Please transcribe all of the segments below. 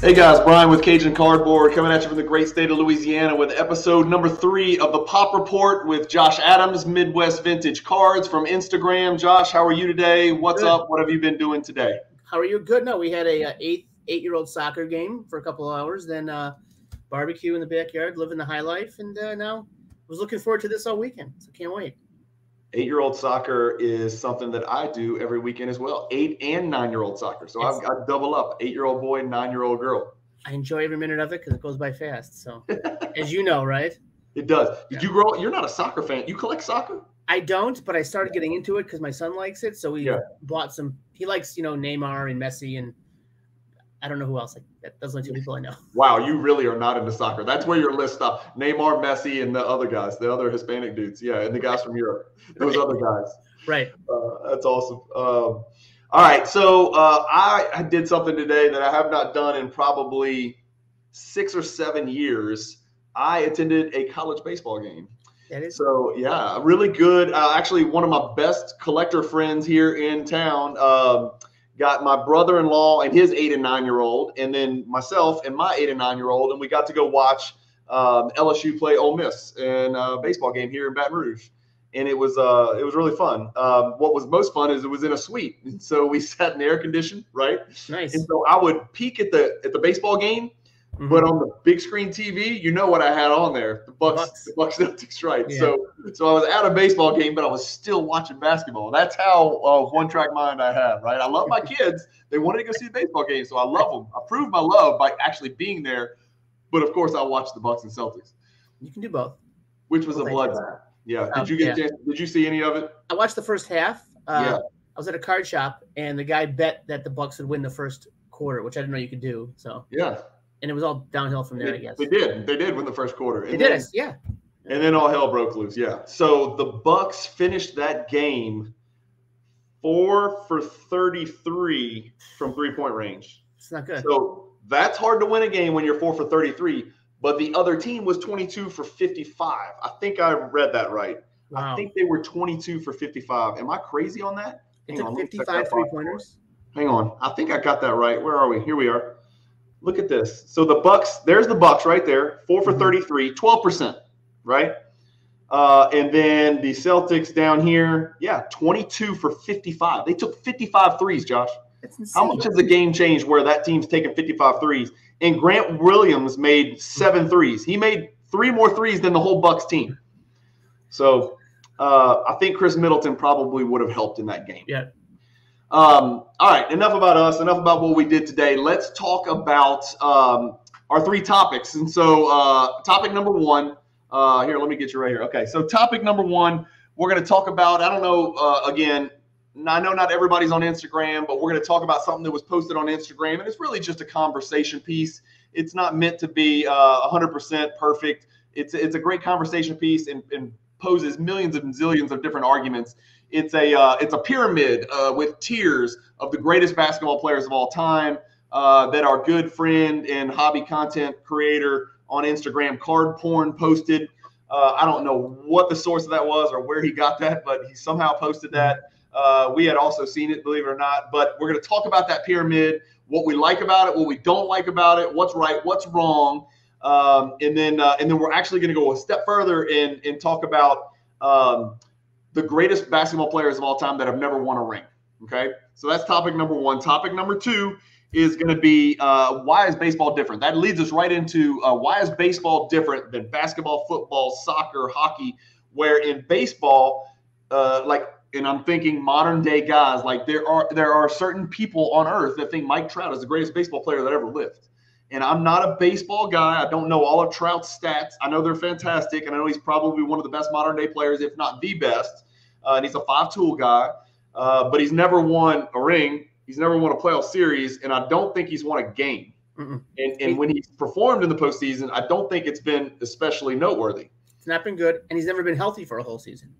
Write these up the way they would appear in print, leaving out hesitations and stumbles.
Hey guys, Brian with Cajun Cardboard coming at you from the great state of Louisiana with episode number 3 of the Pop Report with Josh Adams, Midwest Vintage Cards from Instagram. Josh, how are you today? What's up? What have you been doing today? How are you? Good. No, we had a eight-year-old soccer game for a couple of hours, then barbecue in the backyard, living the high life, and now was looking forward to this all weekend. So can't wait. 8-year-old soccer is something that I do every weekend as well. 8 and 9-year-old soccer. So I've got double up, 8-year-old boy, 9-year-old girl. I enjoy every minute of it because it goes by fast. So as you know, right? It does. Did you grow up? You're not a soccer fan. You collect soccer? I don't, but I started getting into it because my son likes it. So we bought some. He likes, Neymar and Messi, and I don't know who else. Those are the two people I know. Wow, you really are not into soccer. That's where your list stops. Neymar, Messi, and the other guys, the other Hispanic dudes. Yeah, and the guys from Europe. Those other guys. Right. That's awesome. All right, so I did something today that I have not done in probably 6 or 7 years. I attended a college baseball game. That is so, yeah, really good. Actually, one of my best collector friends here in town got my brother-in-law and his 8 and 9-year-old, and then myself and my 8 and 9-year-old, and we got to go watch LSU play Ole Miss in a baseball game here in Baton Rouge. And it was really fun. What was most fun is it was in a suite, and so we sat in the air conditioned, right? Nice. And so I would peek at the baseball game, but on the big screen TV, you know what I had on there? The Bucks Celtics, right? Yeah. So I was at a baseball game, but I was still watching basketball. That's how one-track mind I have, right? I love my kids. They wanted to go see the baseball game, so I love them. I proved my love by actually being there, but of course I watched the Bucks and Celtics. You can do both. Which was a bloodbath. Yeah. Did you get a chance? Did you see any of it? I watched the first half. I was at a card shop, and the guy bet that the Bucks would win the first quarter, which I didn't know you could do. So yeah. And it was all downhill from there, I guess. They did win the first quarter. They did, yeah. And then all hell broke loose, yeah. So the Bucks finished that game 4 for 33 from three-point range. It's not good. So that's hard to win a game when you're 4 for 33. But the other team was 22 for 55. I think I read that right. Wow. I think they were 22 for 55. Am I crazy on that? It took 55 three-pointers. Hang on. I think I got that right. Where are we? Here we are. Look at this. So the Bucks, there's the Bucks right there. 4 for 33, 12%, right? And then the Celtics down here, 22 for 55. They took 55 threes, Josh. That's insane. How much has the game changed where that team's taking 55 threes? And Grant Williams made 7 threes. He made 3 more threes than the whole Bucks team. So I think Chris Middleton probably would have helped in that game. Yeah. All right, enough about us, enough about what we did today. Let's talk about our 3 topics. And so topic number 1, here, let me get you right here. Okay, so topic number 1, we're going to talk about, I don't know, again, I know not everybody's on Instagram, but we're going to talk about something that was posted on Instagram, and it's really just a conversation piece. It's not meant to be 100% perfect. It's a great conversation piece and poses millions and zillions of different arguments. It's a pyramid with tiers of the greatest basketball players of all time that our good friend and hobby content creator on Instagram, Card Porn, posted. I don't know what the source of that was or where he got that, but he somehow posted that. We had also seen it, believe it or not, but we're going to talk about that pyramid, what we like about it, what we don't like about it, what's right, what's wrong. And then we're actually going to go a step further and talk about the greatest basketball players of all time that have never won a ring. Okay. So that's topic number 1. Topic number 2 is going to be why is baseball different? That leads us right into why is baseball different than basketball, football, soccer, hockey, where in baseball, and I'm thinking modern day guys, like there are certain people on earth that think Mike Trout is the greatest baseball player that ever lived. And I'm not a baseball guy. I don't know all of Trout's stats. I know they're fantastic, and I know he's probably one of the best modern day players, if not the best. And he's a 5-tool guy, but he's never won a ring. He's never won a playoff series, and I don't think he's won a game. And when he's performed in the postseason, I don't think it's been especially noteworthy. It's not been good, and he's never been healthy for a whole season.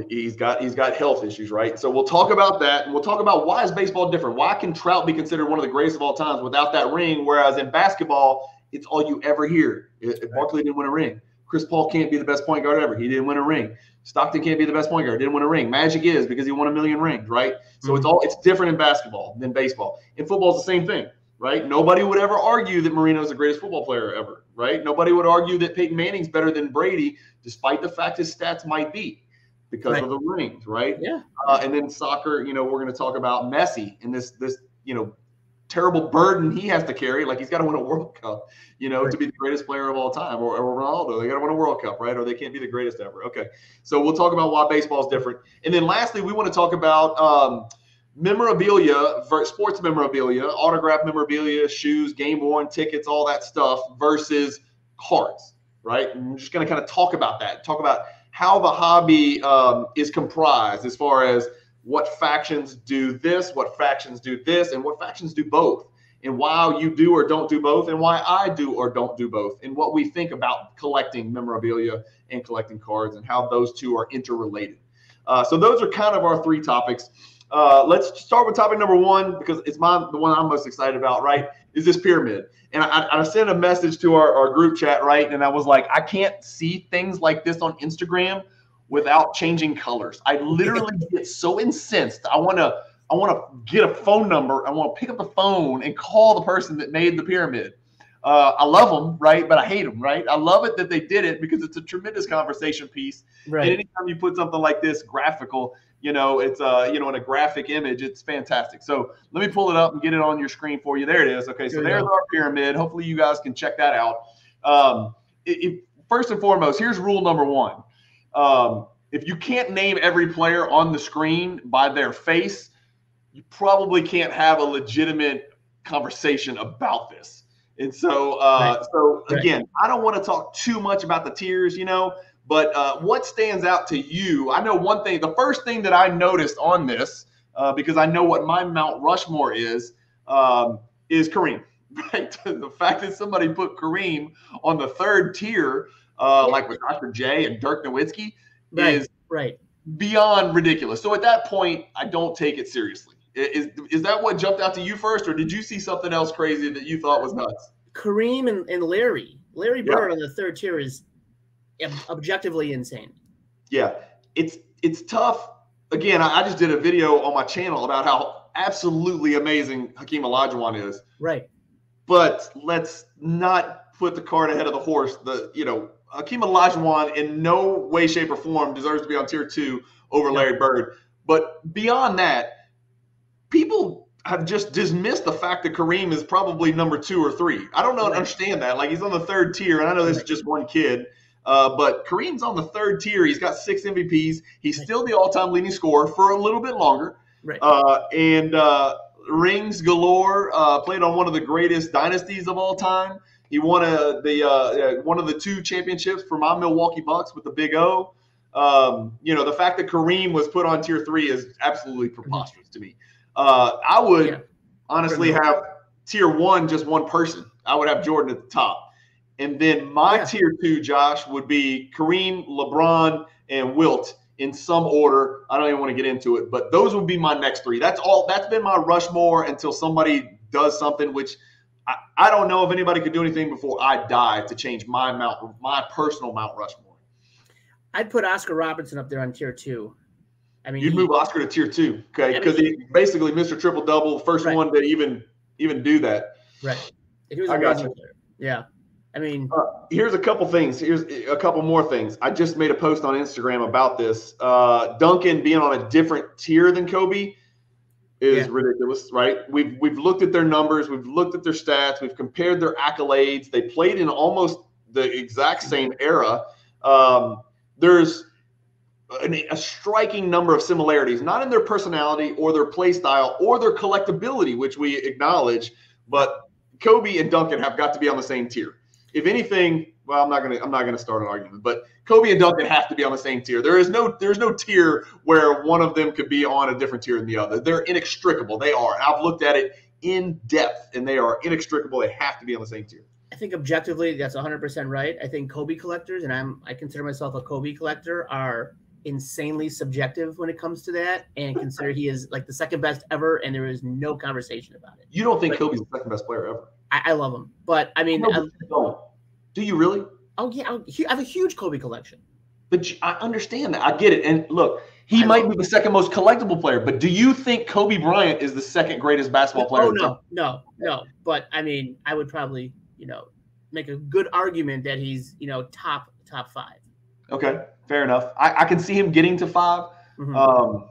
He's got health issues, right? So we'll talk about that, and we'll talk about why is baseball different. Why can Trout be considered one of the greatest of all times without that ring, whereas in basketball, it's all you ever hear. Barkley didn't win a ring. Chris Paul can't be the best point guard ever. He didn't win a ring. Stockton can't be the best point guard. Didn't win a ring. Magic is because he won 1 million rings, right? So it's different in basketball than baseball. In football, it's the same thing. right? Nobody would ever argue that Marino's the greatest football player ever, right? Nobody would argue that Peyton Manning's better than Brady, despite the fact his stats might be because of the rings, right? Yeah. And then soccer, we're going to talk about Messi and this terrible burden he has to carry. Like, he's got to win a World Cup, to be the greatest player of all time, or Ronaldo. They got to win a World Cup, right? Or they can't be the greatest ever. Okay. So we'll talk about why baseball is different. And then lastly, we want to talk about memorabilia, sports memorabilia, autograph memorabilia, shoes, game-worn tickets, all that stuff versus cards, right? And we're just going to kind of talk about that, talk about how the hobby is comprised as far as what factions do this, what factions do this, and what factions do both, and why you do or don't do both, and why I do or don't do both, and what we think about collecting memorabilia and collecting cards and how those two are interrelated. So those are kind of our three topics. Let's start with topic number one, because it's the one I'm most excited about, right, is this pyramid. And I sent a message to our group chat, right, and I was like, I can't see things like this on Instagram without changing colors. I literally get so incensed. I want to get a phone number. I want to pick up the phone and call the person that made the pyramid. I love them, right? But I hate them, right? I love it that they did it because it's a tremendous conversation piece. Right. And anytime you put something like this graphical, it's in a graphic image, it's fantastic. So let me pull it up and get it on your screen for you. There it is. Okay, so there's our pyramid. Hopefully you guys can check that out. First and foremost, here's rule number one. If you can't name every player on the screen by their face, you probably can't have a legitimate conversation about this. And so, again, I don't want to talk too much about the tiers, but what stands out to you? I know one thing. The first thing that I noticed on this, because I know what my Mount Rushmore is Kareem. Right? The fact that somebody put Kareem on the third tier, like with Dr. J and Dirk Nowitzki, is beyond ridiculous. So at that point, I don't take it seriously. Is that what jumped out to you first, or did you see something else crazy that you thought was nuts? Kareem and Larry Bird on the third tier is objectively insane. Yeah, it's tough. Again, I just did a video on my channel about how absolutely amazing Hakeem Olajuwon is. Right. But let's not put the cart ahead of the horse. Hakeem Olajuwon in no way, shape, or form deserves to be on tier 2 over Larry Bird. But beyond that, people have just dismissed the fact that Kareem is probably number 2 or 3. I don't understand that. Like, he's on the third tier, and I know this is just one kid, but Kareem's on the third tier. He's got 6 MVPs. He's still the all-time leading scorer for a little bit longer. Right. Rings galore, played on one of the greatest dynasties of all time. He won one of the 2 championships for my Milwaukee Bucks with the Big O. The fact that Kareem was put on tier 3 is absolutely preposterous to me. I would honestly have tier 1 just one person. I would have Jordan at the top. And then my tier 2, Josh, would be Kareem, LeBron, and Wilt in some order. I don't even want to get into it, but those would be my next 3. That's all. That's been my Rushmore until somebody does something, which I don't know if anybody could do anything before I die to change my personal Mount Rushmore. I'd put Oscar Robertson up there on tier 2. I mean, you'd move Oscar to tier 2, okay? Because he's basically Mr. Triple Double, the first one to even do that. Right. He was a player. Yeah. I mean, here's a couple things. Here's a couple more things. I just made a post on Instagram about this. Duncan being on a different tier than Kobe is ridiculous, right? We've looked at their numbers, we've looked at their stats, we've compared their accolades. They played in almost the exact same era. There's a striking number of similarities, not in their personality or their play style or their collectability, which we acknowledge, but Kobe and Duncan have got to be on the same tier. If anything, well, I'm not gonna start an argument, but Kobe and Duncan have to be on the same tier. There's no tier where one of them could be on a different tier than the other. They're inextricable. They are. I've looked at it in depth, and they are inextricable. They have to be on the same tier. I think objectively, that's 100% right. I think Kobe collectors, and I consider myself a Kobe collector, are insanely subjective when it comes to that, and consider he is like the second best ever, and there is no conversation about it. You don't think Kobe's the second best player ever? I love him, but I mean, do you really? Oh yeah, I have a huge Kobe collection. But I understand that. I get it. And look, he might be the second most collectible player, but do you think Kobe Bryant is the second greatest basketball player? Oh, no. But I mean, I would probably, make a good argument that he's, top 5. Okay, fair enough. I can see him getting to 5. Mm-hmm.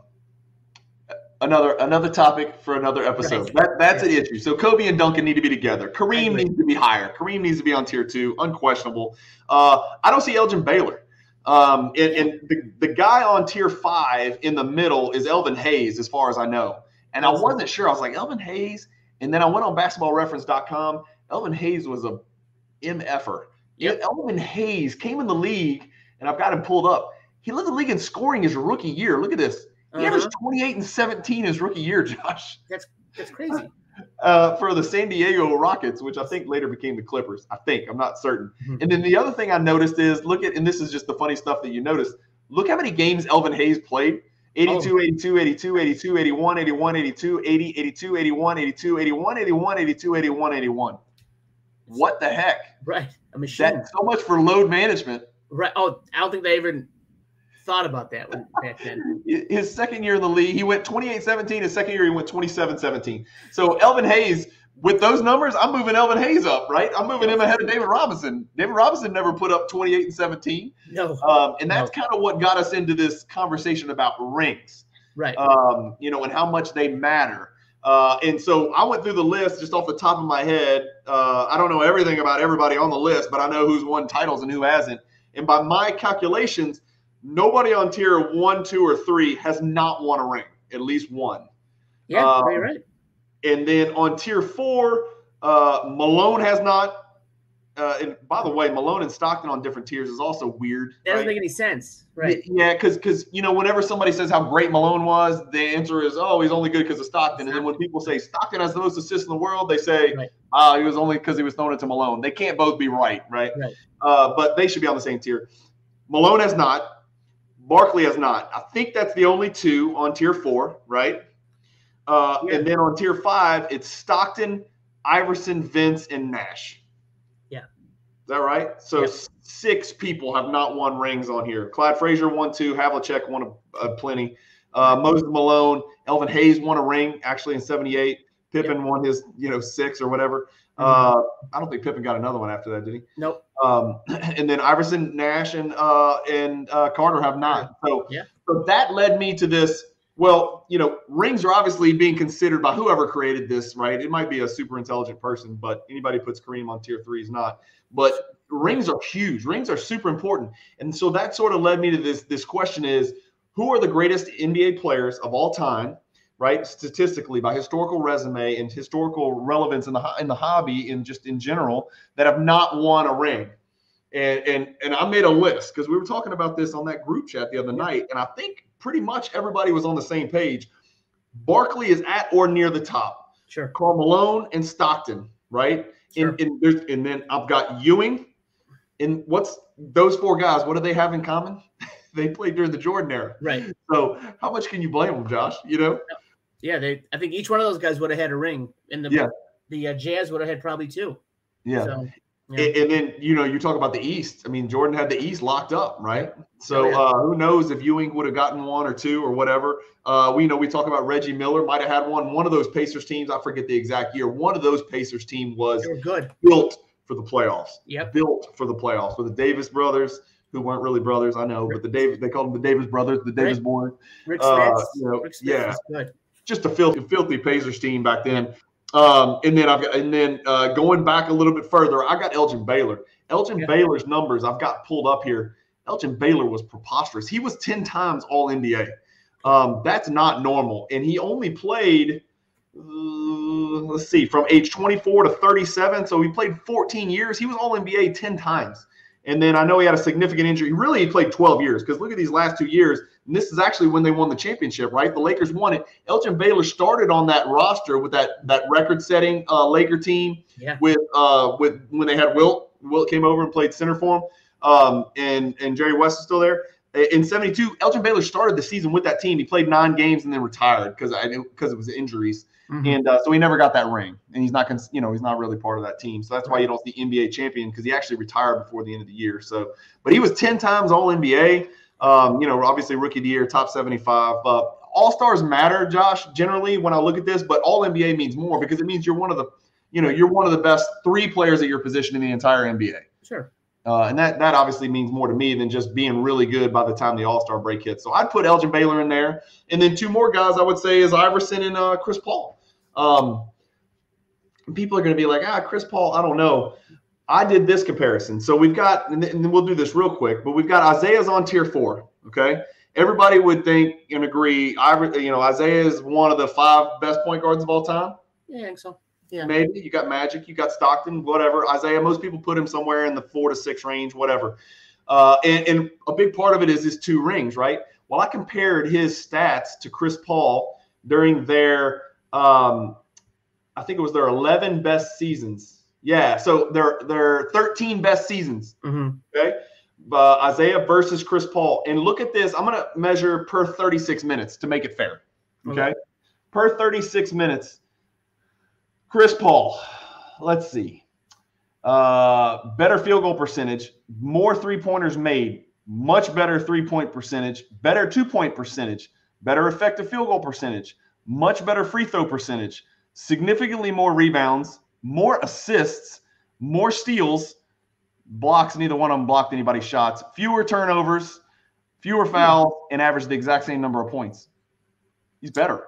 Another topic for another episode. Right. That's an issue. So Kobe and Duncan need to be together. Kareem needs to be higher. Kareem needs to be on tier 2, unquestionable. I don't see Elgin Baylor. And the guy on tier 5 in the middle is Elvin Hayes, as far as I know. And I wasn't sure. I was like, Elvin Hayes? And then I went on basketballreference.com. Elvin Hayes was a MFer. Yep. Elvin Hayes came in the league, and I've got him pulled up. He led the league in scoring his rookie year. Look at this. He averaged 28 and 17 his rookie year, Josh. That's crazy. For the San Diego Rockets, which I think later became the Clippers. I'm not certain. Mm-hmm. And then the other thing I noticed is, and this is just the funny stuff that you notice, look how many games Elvin Hayes played. 82, 82, 82, 82, 81, 81, 82, 80, 82, 81, 82, 81, 81, 82, 81, 81. What the heck? Right. A machine. That's so much for load management. Right. Oh, I don't think they even thought about that back then. His second year in the league, he went 28-17. His second year, he went 27-17. So Elvin Hayes, with those numbers, I'm moving Elvin Hayes up, right? I'm moving him ahead of David Robinson. David Robinson never put up 28 and 17. No. And that's kind of what got us into this conversation about rings. Right. And how much they matter. And so I went through the list just off the top of my head. I don't know everything about everybody on the list, but I know who's won titles and who hasn't. And by my calculations, nobody on tier 1, 2, or 3 has not won a ring, at least one. Yeah, you're right. And then on tier 4, Malone has not. And by the way, Malone and Stockton on different tiers is also weird. That doesn't make any sense, right? Yeah, because whenever somebody says how great Malone was, the answer is, oh, he's only good because of Stockton. And then when people say Stockton has the most assists in the world, they say, he was only because he was throwing it to Malone. They can't both be right? But they should be on the same tier. Malone has not. Barkley has not. I think that's the only 2 on tier 4, right? And then on tier 5, it's Stockton, Iverson, Vince, and Nash. Yeah. Is that right? So 6 people have not won rings on here. Clyde Frazier won 2. Havlicek won plenty. Moses Malone, Elvin Hayes won a ring actually in 78. Pippen won his 6 or whatever. I don't think Pippen got another one after that, did he? Nope. And then Iverson, Nash, and Carter have not. So that led me to this. Well, rings are obviously being considered by whoever created this, right? It might be a super intelligent person, but anybody puts Kareem on tier 3 is not. But rings are huge. Rings are super important. And so that sort of led me to this question is, who are the greatest NBA players of all time, right? Statistically, by historical resume and historical relevance in the hobby and just in general, that have not won a ring. And I made a list because we were talking about this on that group chat the other night, and I think pretty much everybody was on the same page. Barkley is at or near the top. Sure. Karl Malone and Stockton, right? Sure. And then I've got Ewing. And what's those 4 guys? What do they have in common? They played during the Jordan era. Right. So how much can you blame them, Josh? Yeah, I think each one of those guys would have had a ring, and the Jazz would have had probably 2. Yeah. So, and then you talk about the East. I mean, Jordan had the East locked up, right? So who knows if Ewing would have gotten 1 or 2 or whatever. We talk about Reggie Miller might have had one of those Pacers teams. I forget the exact year. One of those Pacers team was built for the playoffs. Yep. Built for the playoffs with the Davis brothers, who weren't really brothers, I know, but they called them the Davis brothers, the Davis boys. Rick Smith. Rick Smith was good. Just a filthy Pacers team back then. And then going back a little bit further, I got Elgin Baylor. Baylor's numbers I've got pulled up here. Elgin Baylor was preposterous. He was 10 times All NBA. That's not normal. And he only played, from age 24 to 37. So he played 14 years. He was All NBA 10 times. And then I know he had a significant injury. He played 12 years because look at these last 2 years. And this is actually when they won the championship, right? The Lakers won it. Elgin Baylor started on that roster with that record-setting Laker team with when they had Wilt. Wilt came over and played center for him, and Jerry West is still there. In 72, Elgin Baylor started the season with that team. He played 9 games and then retired because it was injuries. And so he never got that ring, and he's not, he's not really part of that team. So that's why you don't see NBA champion, because he actually retired before the end of the year. So, but he was 10 times All NBA. Obviously rookie of the year, top 75. All stars matter, Josh, generally when I look at this, but All NBA means more because it means you're one of the, you're one of the best 3 players at your position in the entire NBA. Sure. And that obviously means more to me than just being really good by the time the All-Star break hits. So I'd put Elgin Baylor in there. And then 2 more guys I would say is Iverson and Chris Paul. People are going to be like, Chris Paul, I don't know. I did this comparison. So we've got, and then we'll do this real quick, but we've got Isaiah's on tier 4, okay? Everybody would think and agree, Isaiah is one of the 5 best point guards of all time. Yeah, I think so. Yeah. Maybe. You got Magic, you got Stockton, whatever. Isaiah, most people put him somewhere in the 4 to 6 range, whatever. And a big part of it is his 2 rings, right? Well, I compared his stats to Chris Paul during their, I think it was their 11 best seasons. Yeah, so their 13 best seasons. Okay, Isaiah versus Chris Paul. And look at this. I'm going to measure per 36 minutes to make it fair. Okay, per 36 minutes. Chris Paul, let's see. Better field goal percentage, more 3-pointers made, much better 3-point percentage, better 2-point percentage, better effective field goal percentage, much better free throw percentage, significantly more rebounds, more assists, more steals, blocks, neither one of them blocked anybody's shots, fewer turnovers, fewer fouls, and averaged the exact same number of points. He's better.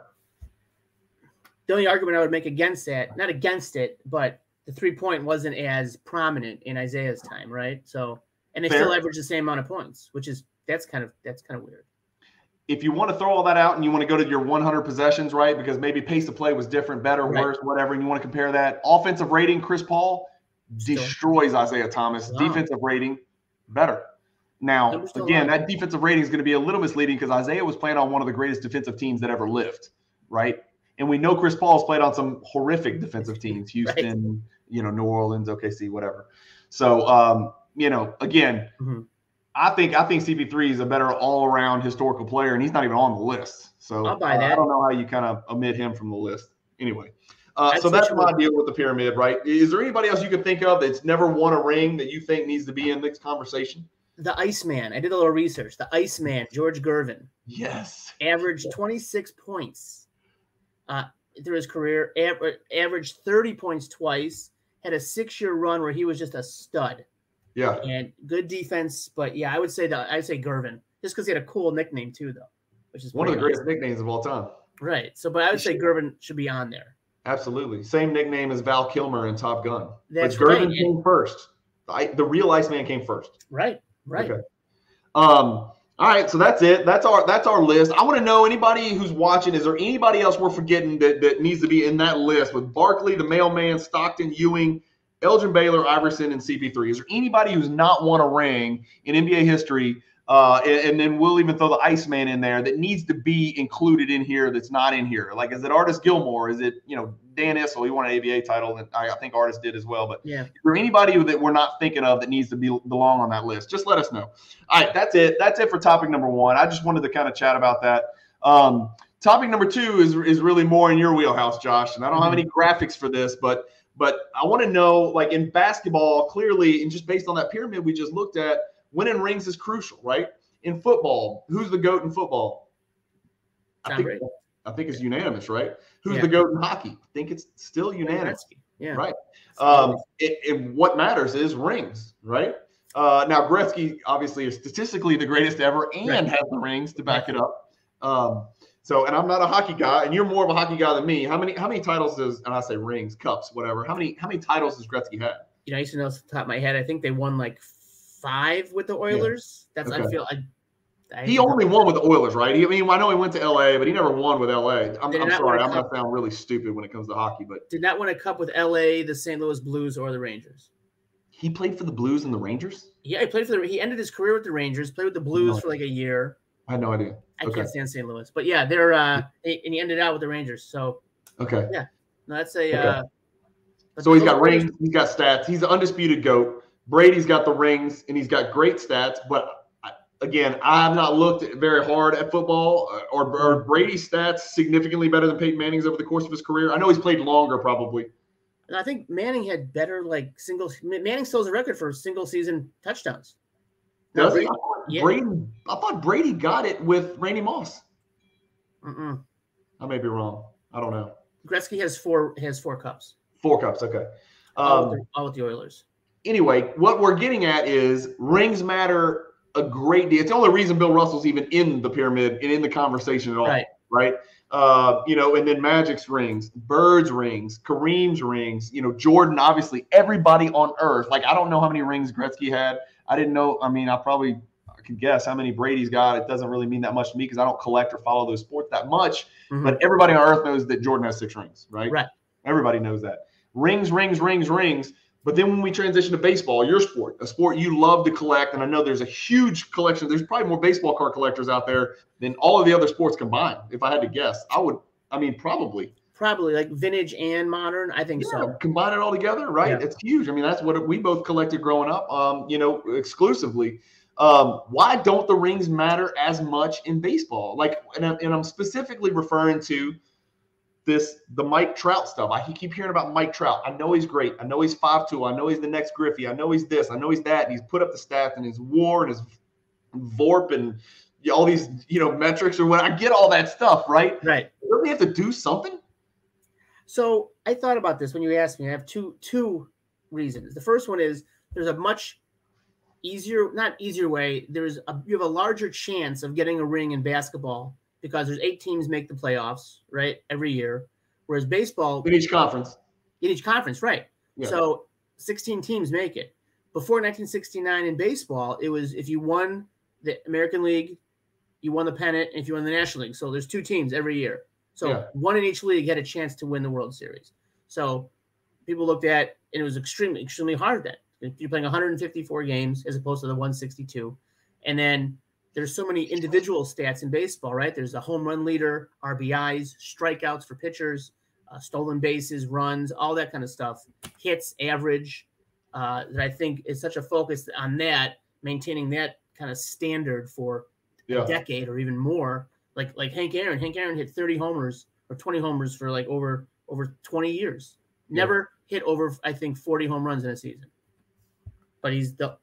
The only argument I would make against that, not against it, but the 3-point wasn't as prominent in Isaiah's time, right? So, and they still average the same amount of points, which is that's kind of weird. If you want to throw all that out and you want to go to your 100 possessions, right? Because maybe pace of play was different, better, worse, whatever, and you want to compare that. Offensive rating, Chris Paul destroys Isaiah Thomas. Wow. Defensive rating, better. Now, again, that defensive rating is going to be a little misleading because Isaiah was playing on one of the greatest defensive teams that ever lived, right? And we know Chris Paul's played on some horrific defensive teams, Houston, New Orleans, OKC, whatever. So, again, I think CP3 is a better all-around historical player, and he's not even on the list. So I'll buy that. I don't know how you kind of omit him from the list. Anyway, so that's my deal with the pyramid, right? Is there anybody else you can think of that's never won a ring that you think needs to be in this conversation? The Iceman. I did a little research. The Iceman, George Gervin. Yes. Averaged 26 points through his career. Averaged 30 points twice. Had a 6-year run where he was just a stud. Yeah. And good defense. But, yeah, I'd say Gervin. Just because he had a cool nickname, too, though. Which is one of the greatest nicknames of all time. Right. So, but I would say Gervin should be on there. Absolutely. Same nickname as Val Kilmer in Top Gun. That's but Gervin came first. The real Iceman came first. Right. Okay. All right, so that's it. That's our list. I want to know, anybody who's watching, is there anybody else we're forgetting that needs to be in that list with Barkley, the Mailman, Stockton, Ewing, Elgin Baylor, Iverson, and CP3? Is there anybody who's not won a ring in NBA history, and then we'll even throw the Iceman in there, that needs to be included in here that's not in here? Like, is it Artis Gilmore? Is it, Dan Issel? He won an ABA title, and I think Artis did as well. But yeah, is there anybody that we're not thinking of that needs to belong on that list? Just let us know. All right, that's it. That's it for topic number 1. I just wanted to kind of chat about that. Topic number 2 is really more in your wheelhouse, Josh, and I don't have any graphics for this, but I want to know, like in basketball, clearly, and just based on that pyramid we just looked at, winning rings is crucial, right? In football, who's the GOAT in football? I think it's unanimous, right? Who's the GOAT in hockey? I think it's still unanimous. Yeah. Right. What matters is rings, right? Now, Gretzky obviously is statistically the greatest ever and has the rings to back it up. And I'm not a hockey guy, and you're more of a hockey guy than me. How many titles does, and I say rings, cups, whatever, how many titles does Gretzky have? I used to know off the top of my head. I think they won like 5 with the Oilers. Yeah. That's okay. He only won with the Oilers, right? I know he went to LA, but he never won with LA. I'm sorry, I'm going to sound really stupid when it comes to hockey, but did not win a cup with LA, the St. Louis Blues, or the Rangers. He played for the Blues and the Rangers? Yeah, he ended his career with the Rangers, played with the Blues for like a year. I had no idea. I can't stand St. Louis, but yeah, they're and he ended out with the Rangers. So yeah, no, that's a. So he's got rings, he's got stats, he's the undisputed GOAT. Brady's got the rings and he's got great stats, but again, I have not looked very hard at football. Are Brady's stats significantly better than Peyton Manning's over the course of his career? I know he's played longer, probably. And I think Manning had better Manning still has a record for single season touchdowns. Does he? I thought Brady got it with Randy Moss. I may be wrong. I don't know. Gretzky has four cups. 4 cups. Okay. All with the Oilers. Anyway, what we're getting at is rings matter a great deal. It's the only reason Bill Russell's even in the pyramid and in the conversation at all. Right. And then Magic's rings, Bird's rings, Kareem's rings, Jordan, obviously everybody on earth. Like, I don't know how many rings Gretzky had. I didn't know. I mean, I could guess how many Brady's got. It doesn't really mean that much to me because I don't collect or follow those sports that much. But everybody on earth knows that Jordan has 6 rings, right? Right. Everybody knows that. Rings. But then when we transition to baseball, your sport, a sport you love to collect, and I know there's a huge collection. There's probably more baseball card collectors out there than all of the other sports combined. If I had to guess, probably. Probably like vintage and modern. I think so. Combine it all together, right? Yeah. It's huge. I mean, that's what we both collected growing up, exclusively. Why don't the rings matter as much in baseball? And I'm specifically referring to the Mike Trout stuff. I keep hearing about Mike Trout. I know he's great. I know he's 5'2". I know he's the next Griffey. I know he's this. I know he's that. And he's put up the stats and his WAR and his VORP and all these metrics or what. I get all that stuff, right? Right. Don't we have to do something? So I thought about this when you asked me. I have two reasons. The first one is there's a much not easier way. You have a larger chance of getting a ring in basketball because there's 8 teams make the playoffs, right, every year, whereas baseball in each conference, right? Yeah. So 16 teams make it. Before 1969 in baseball, it was if you won the American League, you won the pennant, and if you won the National League. So there's 2 teams every year. So one in each league had a chance to win the World Series. So people looked at, and it was extremely, extremely hard then. You're playing 154 games as opposed to the 162. And then there's so many individual stats in baseball, right? There's a home run leader, RBIs, strikeouts for pitchers, stolen bases, runs, all that kind of stuff, hits, average, that I think is such a focus on that, maintaining that kind of standard for a decade or even more. Like Hank Aaron. Hank Aaron hit 30 homers or 20 homers for like over 20 years. Never hit over, I think, 40 home runs in a season. But he's the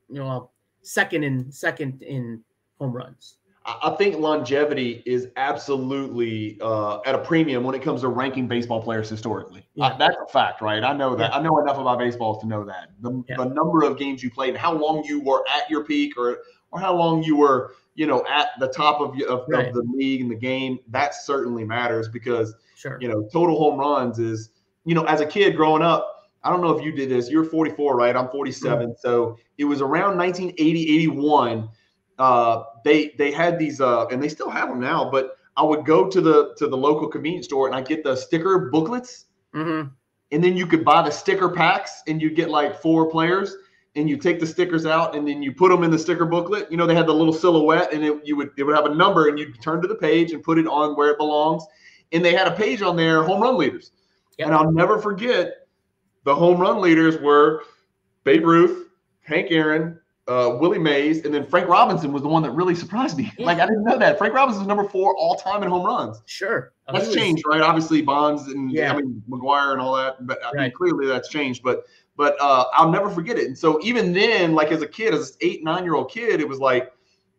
second in home runs. I think longevity is absolutely at a premium when it comes to ranking baseball players historically. That's a fact, right? I know that. I know enough about baseball to know that. The number of games you played and how long you were at your peak or how long you were, at the top of the league and the game, that certainly matters because, total home runs is, as a kid growing up, I don't know if you did this. You're 44, right? I'm 47. So it was around 1980, 81. They had these, and they still have them now, but I would go to the local convenience store and I get the sticker booklets. And then you could buy the sticker packs and you get like 4 players and you take the stickers out and then you put them in the sticker booklet. They had the little silhouette and it would have a number and you'd turn to the page and put it on where it belongs. And they had a page on there, home run leaders. And I'll never forget the home run leaders were Babe Ruth, Hank Aaron, Willie Mays, and then Frank Robinson was the one that really surprised me. Like, I didn't know that. Frank Robinson is number 4 all time in home runs. Sure. That's changed, right? Obviously, Bonds and McGuire and all that. But I mean, clearly that's changed. But I'll never forget it. And so even then, like as a kid, as an 8, 9-year-old kid, it was like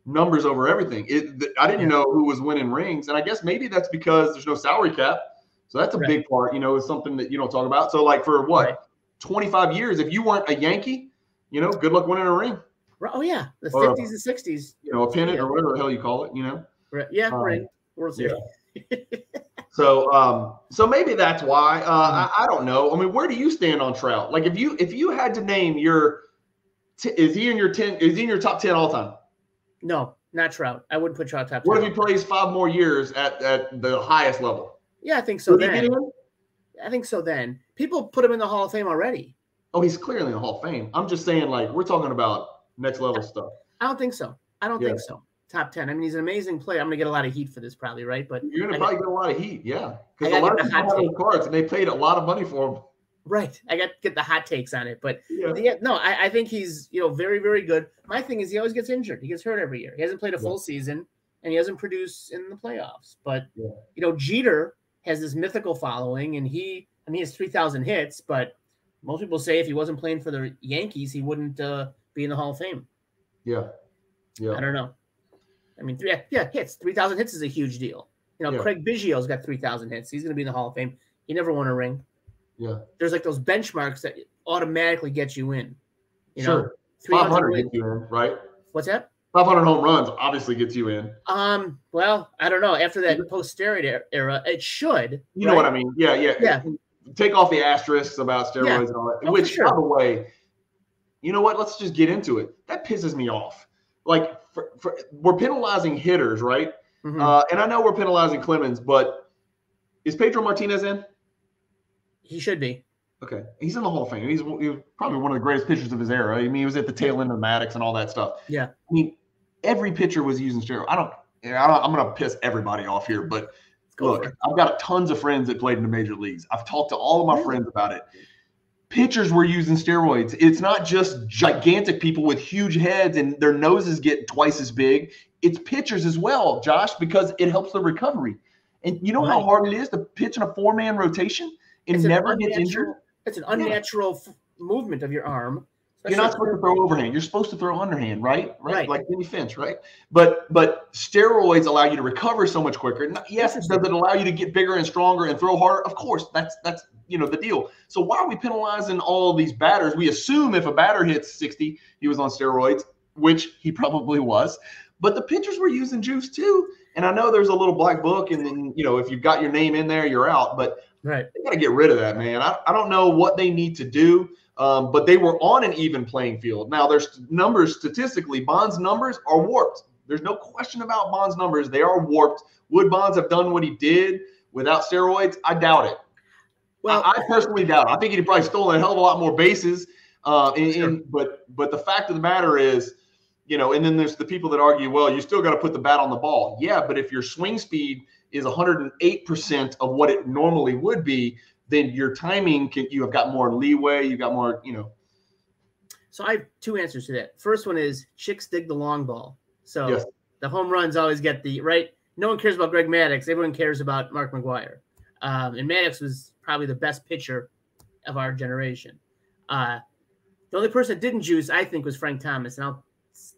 numbers over everything. I didn't know who was winning rings. And I guess maybe that's because there's no salary cap. So that's a big part, is something that you don't talk about. So like for 25 years, if you weren't a Yankee, good luck winning a ring. Oh yeah, the 50s and 60s. A pennant or whatever the hell you call it. Right. Yeah, ring. World Series. So maybe that's why. I don't know. I mean, where do you stand on Trout? Like, if you had to name is he in your top 10 all time? No, not Trout. I wouldn't put Trout top 10. What if he plays 5 more years at the highest level? Yeah, I think so. I think so. Then people put him in the Hall of Fame already. Oh, he's clearly in the Hall of Fame. I'm just saying, like, we're talking about next level stuff. I don't think so. Think so. Top 10. I mean, he's an amazing player. I'm gonna get a lot of heat for this, probably, right? But you're gonna probably get a lot of heat, yeah. Because a lot of people have those cards, and they paid a lot of money for them. Right. I got to get the hot takes on it. But Yeah. no, I think he's, very, very good. My thing is he always gets injured. He gets hurt every year. He hasn't played a full season, and he hasn't produced in the playoffs. But, Jeter has this mythical following, and he has 3,000 hits, but most people say if he wasn't playing for the Yankees, he wouldn't be in the Hall of Fame. Yeah. Yeah. I don't know. I mean, hits. 3,000 hits is a huge deal. Craig Biggio's got 3,000 hits. He's going to be in the Hall of Fame. He never won a ring. Yeah. There's like those benchmarks that automatically get you in. Sure. 500 gets you in, right? What's that? 500 home runs obviously gets you in. Well, I don't know. After that post-steroid era, it should. You know what I mean? Yeah. Take off the asterisks about steroids and all that. Which, by the way, you know what? Let's just get into it. That pisses me off. Like, we're penalizing hitters, right? Mm-hmm. And I know we're penalizing Clemens, but is Pedro Martinez in? He should be. Okay. He's in the Hall of Fame. He was probably one of the greatest pitchers of his era. I mean, he was at the tail end of Maddox and all that stuff. Yeah. I mean, every pitcher was using steroids. I'm going to piss everybody off here, but look, I've got tons of friends that played in the major leagues. I've talked to all of my friends about it. Pitchers were using steroids. It's not just gigantic people with huge heads and their noses get twice as big. It's pitchers as well, Josh, because it helps the recovery. And you know how hard it is to pitch in a 4-man rotation and never get injured? It's an unnatural movement of your arm. You're not supposed to throw overhand. You're supposed to throw underhand, right? Like Jimmy Finch, right? But steroids allow you to recover so much quicker. Yes, does it allow you to get bigger and stronger and throw harder? Of course, that's the deal. So why are we penalizing all these batters? We assume if a batter hits 60, he was on steroids, which he probably was. But the pitchers were using juice too. And I know there's a little black book, and then if you've got your name in there, you're out. But they got to get rid of that, man. I don't know what they need to do. But they were on an even playing field. Now, there's numbers statistically. Bond's numbers are warped. There's no question about Bond's numbers. They are warped. Would Bonds have done what he did without steroids? I doubt it. Well, I personally doubt it. I think he'd probably stolen a hell of a lot more bases. But the fact of the matter is, and then there's the people that argue, well, you still got to put the bat on the ball. Yeah, but if your swing speed is 108% of what it normally would be, then your timing you have got more leeway. You got more, So I have two answers to that. First one is chicks dig the long ball. So the home runs always get the right. No one cares about Greg Maddux. Everyone cares about Mark McGwire. And Maddux was probably the best pitcher of our generation. The only person that didn't juice, I think, was Frank Thomas. And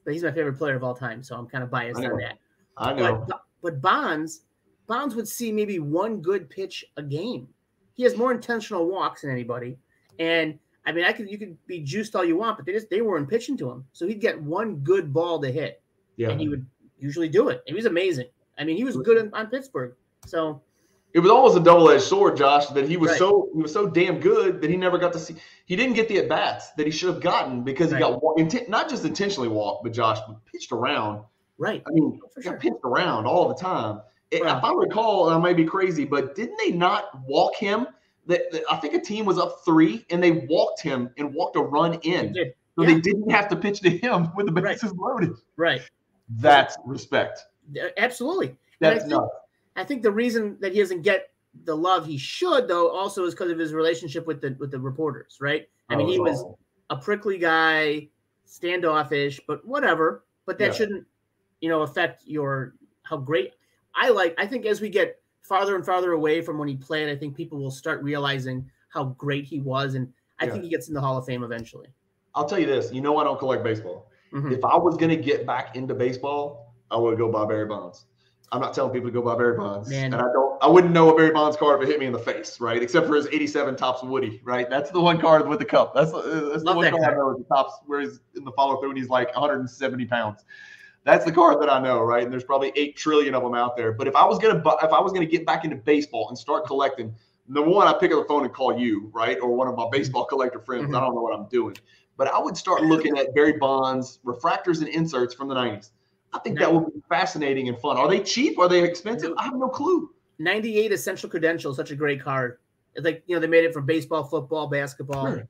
he's my favorite player of all time. So I'm kind of biased on that. I know. But Bonds would see maybe one good pitch a game. He has more intentional walks than anybody. And I mean, you could be juiced all you want, but they weren't pitching to him. So he'd get one good ball to hit. Yeah. And he would usually do it. And he was amazing. I mean, he was good on Pittsburgh. So it was almost a double-edged sword, Josh, that he was so damn good that he never got to see. He didn't get the at-bats that he should have gotten because he got not just intentionally walked, but Josh pitched around. Right. I mean, he got pitched around all the time. If I recall, and I may be crazy, but didn't they not walk him? I think a team was up 3, and they walked him and walked a run in. So they didn't have to pitch to him with the bases loaded. Right. That's respect. Absolutely. That's nuts. I think the reason that he doesn't get the love he should, though, also is because of his relationship with the reporters, right? I mean, he was a prickly guy, standoffish, but whatever. But that shouldn't, affect how great. I think as we get farther and farther away from when he played, I think people will start realizing how great he was, and I think he gets in the Hall of Fame eventually. I'll tell you this. I don't collect baseball. Mm-hmm. If I was going to get back into baseball, I would go buy Barry Bonds. I'm not telling people to go buy Barry Bonds. Man. And I wouldn't know a Barry Bonds card if it hit me in the face, right? Except for his 87 Topps Woody, right? That's the one card with the cup. That's the one card I know with the Topps where he's in the follow through and he's like 170 pounds. That's the card that I know, right? And there's probably 8 trillion of them out there. But if I was gonna get back into baseball and start collecting, number one, I pick up the phone and call you, right, or one of my baseball collector friends. Mm-hmm. I don't know what I'm doing, but I would start looking at Barry Bonds refractors and inserts from the 90s. I think that would be fascinating and fun. Are they cheap? Are they expensive? I have no clue. 98 Essential Credentials, such a great card. It's like they made it for baseball, football, basketball. Sure.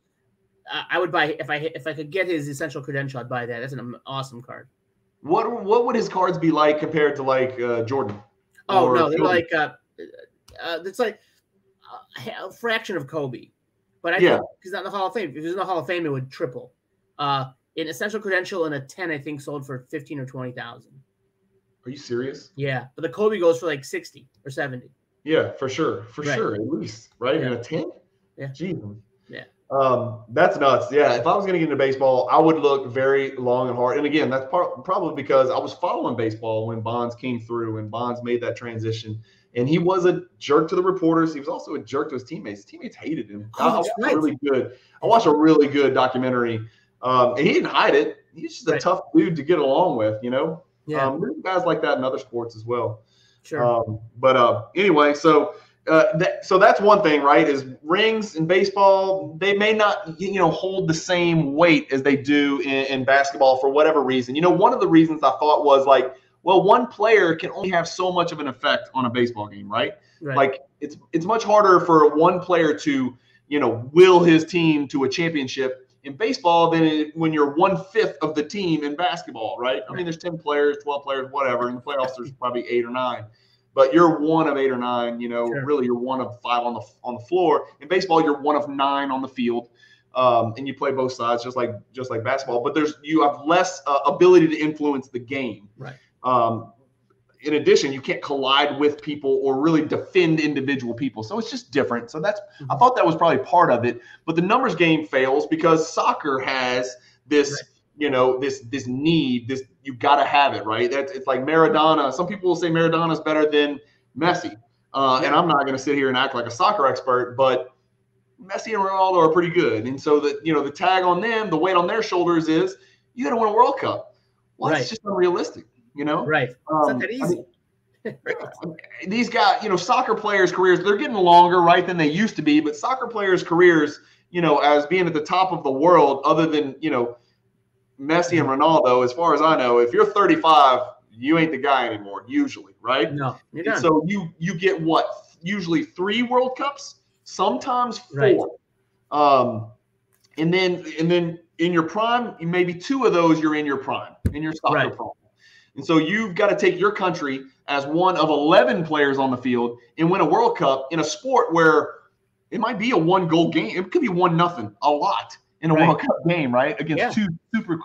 I would buy if I could get his Essential Credential. I'd buy that. That's an awesome card. What would his cards be like compared to like Jordan? Oh no, they're like it's like a fraction of Kobe. But I think he's not in the Hall of Fame. If he was in the Hall of Fame, it would triple. An essential credential and a 10, I think, sold for 15 or 20,000. Are you serious? Yeah, but the Kobe goes for like 60 or 70. Yeah, for sure, at least, right? Yeah. And a 10? Yeah. Jesus. Yeah. That's nuts. Yeah, if I was going to get into baseball, I would look very long and hard. And again, that's probably because I was following baseball when Bonds came through and Bonds made that transition. And he was a jerk to the reporters. He was also a jerk to his teammates. His teammates hated him. I watched a really good documentary, and he didn't hide it. He's just a tough dude to get along with, you know. Yeah. There's guys like that in other sports as well. Sure. Anyway, so that's one thing, right? Is rings in baseball, they may not, hold the same weight as they do in basketball for whatever reason. One of the reasons I thought was like, well, one player can only have so much of an effect on a baseball game, right? Like it's much harder for one player to, will his team to a championship in baseball than when you're 1/5 of the team in basketball, right? I mean, there's 10 players, 12 players, whatever. In the playoffs, there's probably 8 or 9. But you're one of 8 or 9, Sure. Really you're one of 5 on the floor. In baseball, you're one of 9 on the field. And you play both sides just like basketball. But you have less ability to influence the game. Right. In addition, you can't collide with people or really defend individual people. So it's just different. So I thought that was probably part of it. But the numbers game fails because soccer has this, this need, you got to have it, right? It's like Maradona. Some people will say Maradona is better than Messi. And I'm not going to sit here and act like a soccer expert, but Messi and Ronaldo are pretty good. And so the tag on them, the weight on their shoulders is you got to win a World Cup. Well, it's just unrealistic. Right. It's not that easy. These guys, soccer players' careers, they're getting longer, right, than they used to be. But soccer players' careers, as being at the top of the world, other than, Messi and Ronaldo, as far as I know, if you're 35, you ain't the guy anymore, usually, right? No, you're done. So you get what? Usually 3 World Cups, sometimes 4. Right. And then in your prime, maybe 2 of those you're in your prime, in your soccer prime. And so you've got to take your country as one of 11 players on the field and win a World Cup in a sport where it might be a 1-goal game. It could be 1-0 a lot in a World Cup game, right? Against 2 super,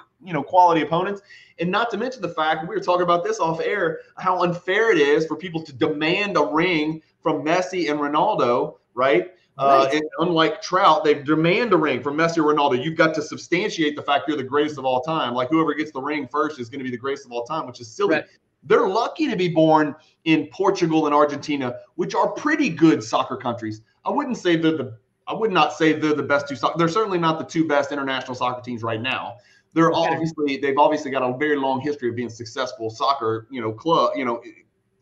quality opponents. And not to mention the fact, we were talking about this off air, how unfair it is for people to demand a ring from Messi and Ronaldo, right? And unlike Trout, they demand a ring from Messi or Ronaldo. You've got to substantiate the fact you're the greatest of all time. Like whoever gets the ring first is going to be the greatest of all time, which is silly. Right. They're lucky to be born in Portugal and Argentina, which are pretty good soccer countries. I would not say they're the best 2 soccer. They're certainly not the 2 best international soccer teams right now. They've obviously got a very long history of being successful soccer, club,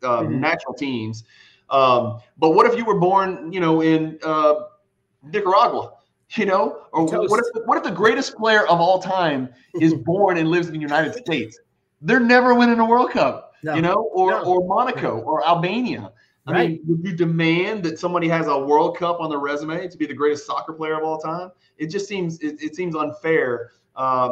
national teams. But what if you were born, in Nicaragua, or what if the greatest player of all time is born and lives in the United States? They're never winning a World Cup, or Monaco or Albania. I mean, would you demand that somebody has a World Cup on their resume to be the greatest soccer player of all time? It just seems it seems unfair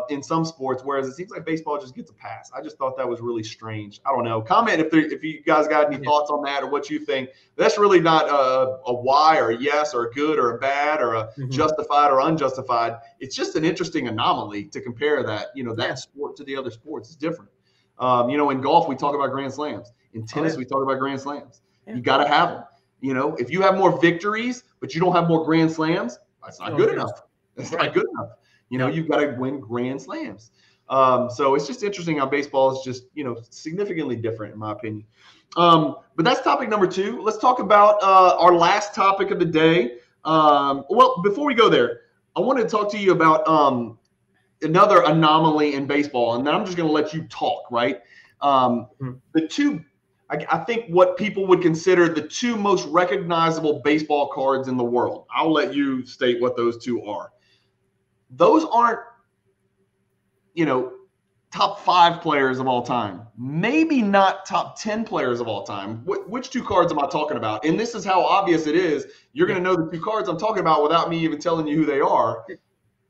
in some sports, whereas it seems like baseball just gets a pass. I just thought that was really strange. I don't know. Comment if you guys got any thoughts on that or what you think. That's really not a why or a yes or a good or a bad or a justified or unjustified. It's just an interesting anomaly to compare that, that sport to the other sports. It's different. In golf, we talk about Grand Slams. In tennis, we talk about Grand Slams. Yeah. You got to have them. If you have more victories, but you don't have more Grand Slams, that's not good enough. That's not good enough. You've got to win Grand Slams. So it's just interesting how baseball is just, significantly different in my opinion. But that's topic number 2. Let's talk about our last topic of the day. Well, before we go there, I wanted to talk to you about another anomaly in baseball, and then I'm just going to let you talk, right? The 2, I think what people would consider the 2 most recognizable baseball cards in the world. I'll let you state what those 2 are. Those aren't, top 5 players of all time. Maybe not top 10 players of all time. Which 2 cards am I talking about? And this is how obvious it is. You're going to know the 2 cards I'm talking about without me even telling you who they are.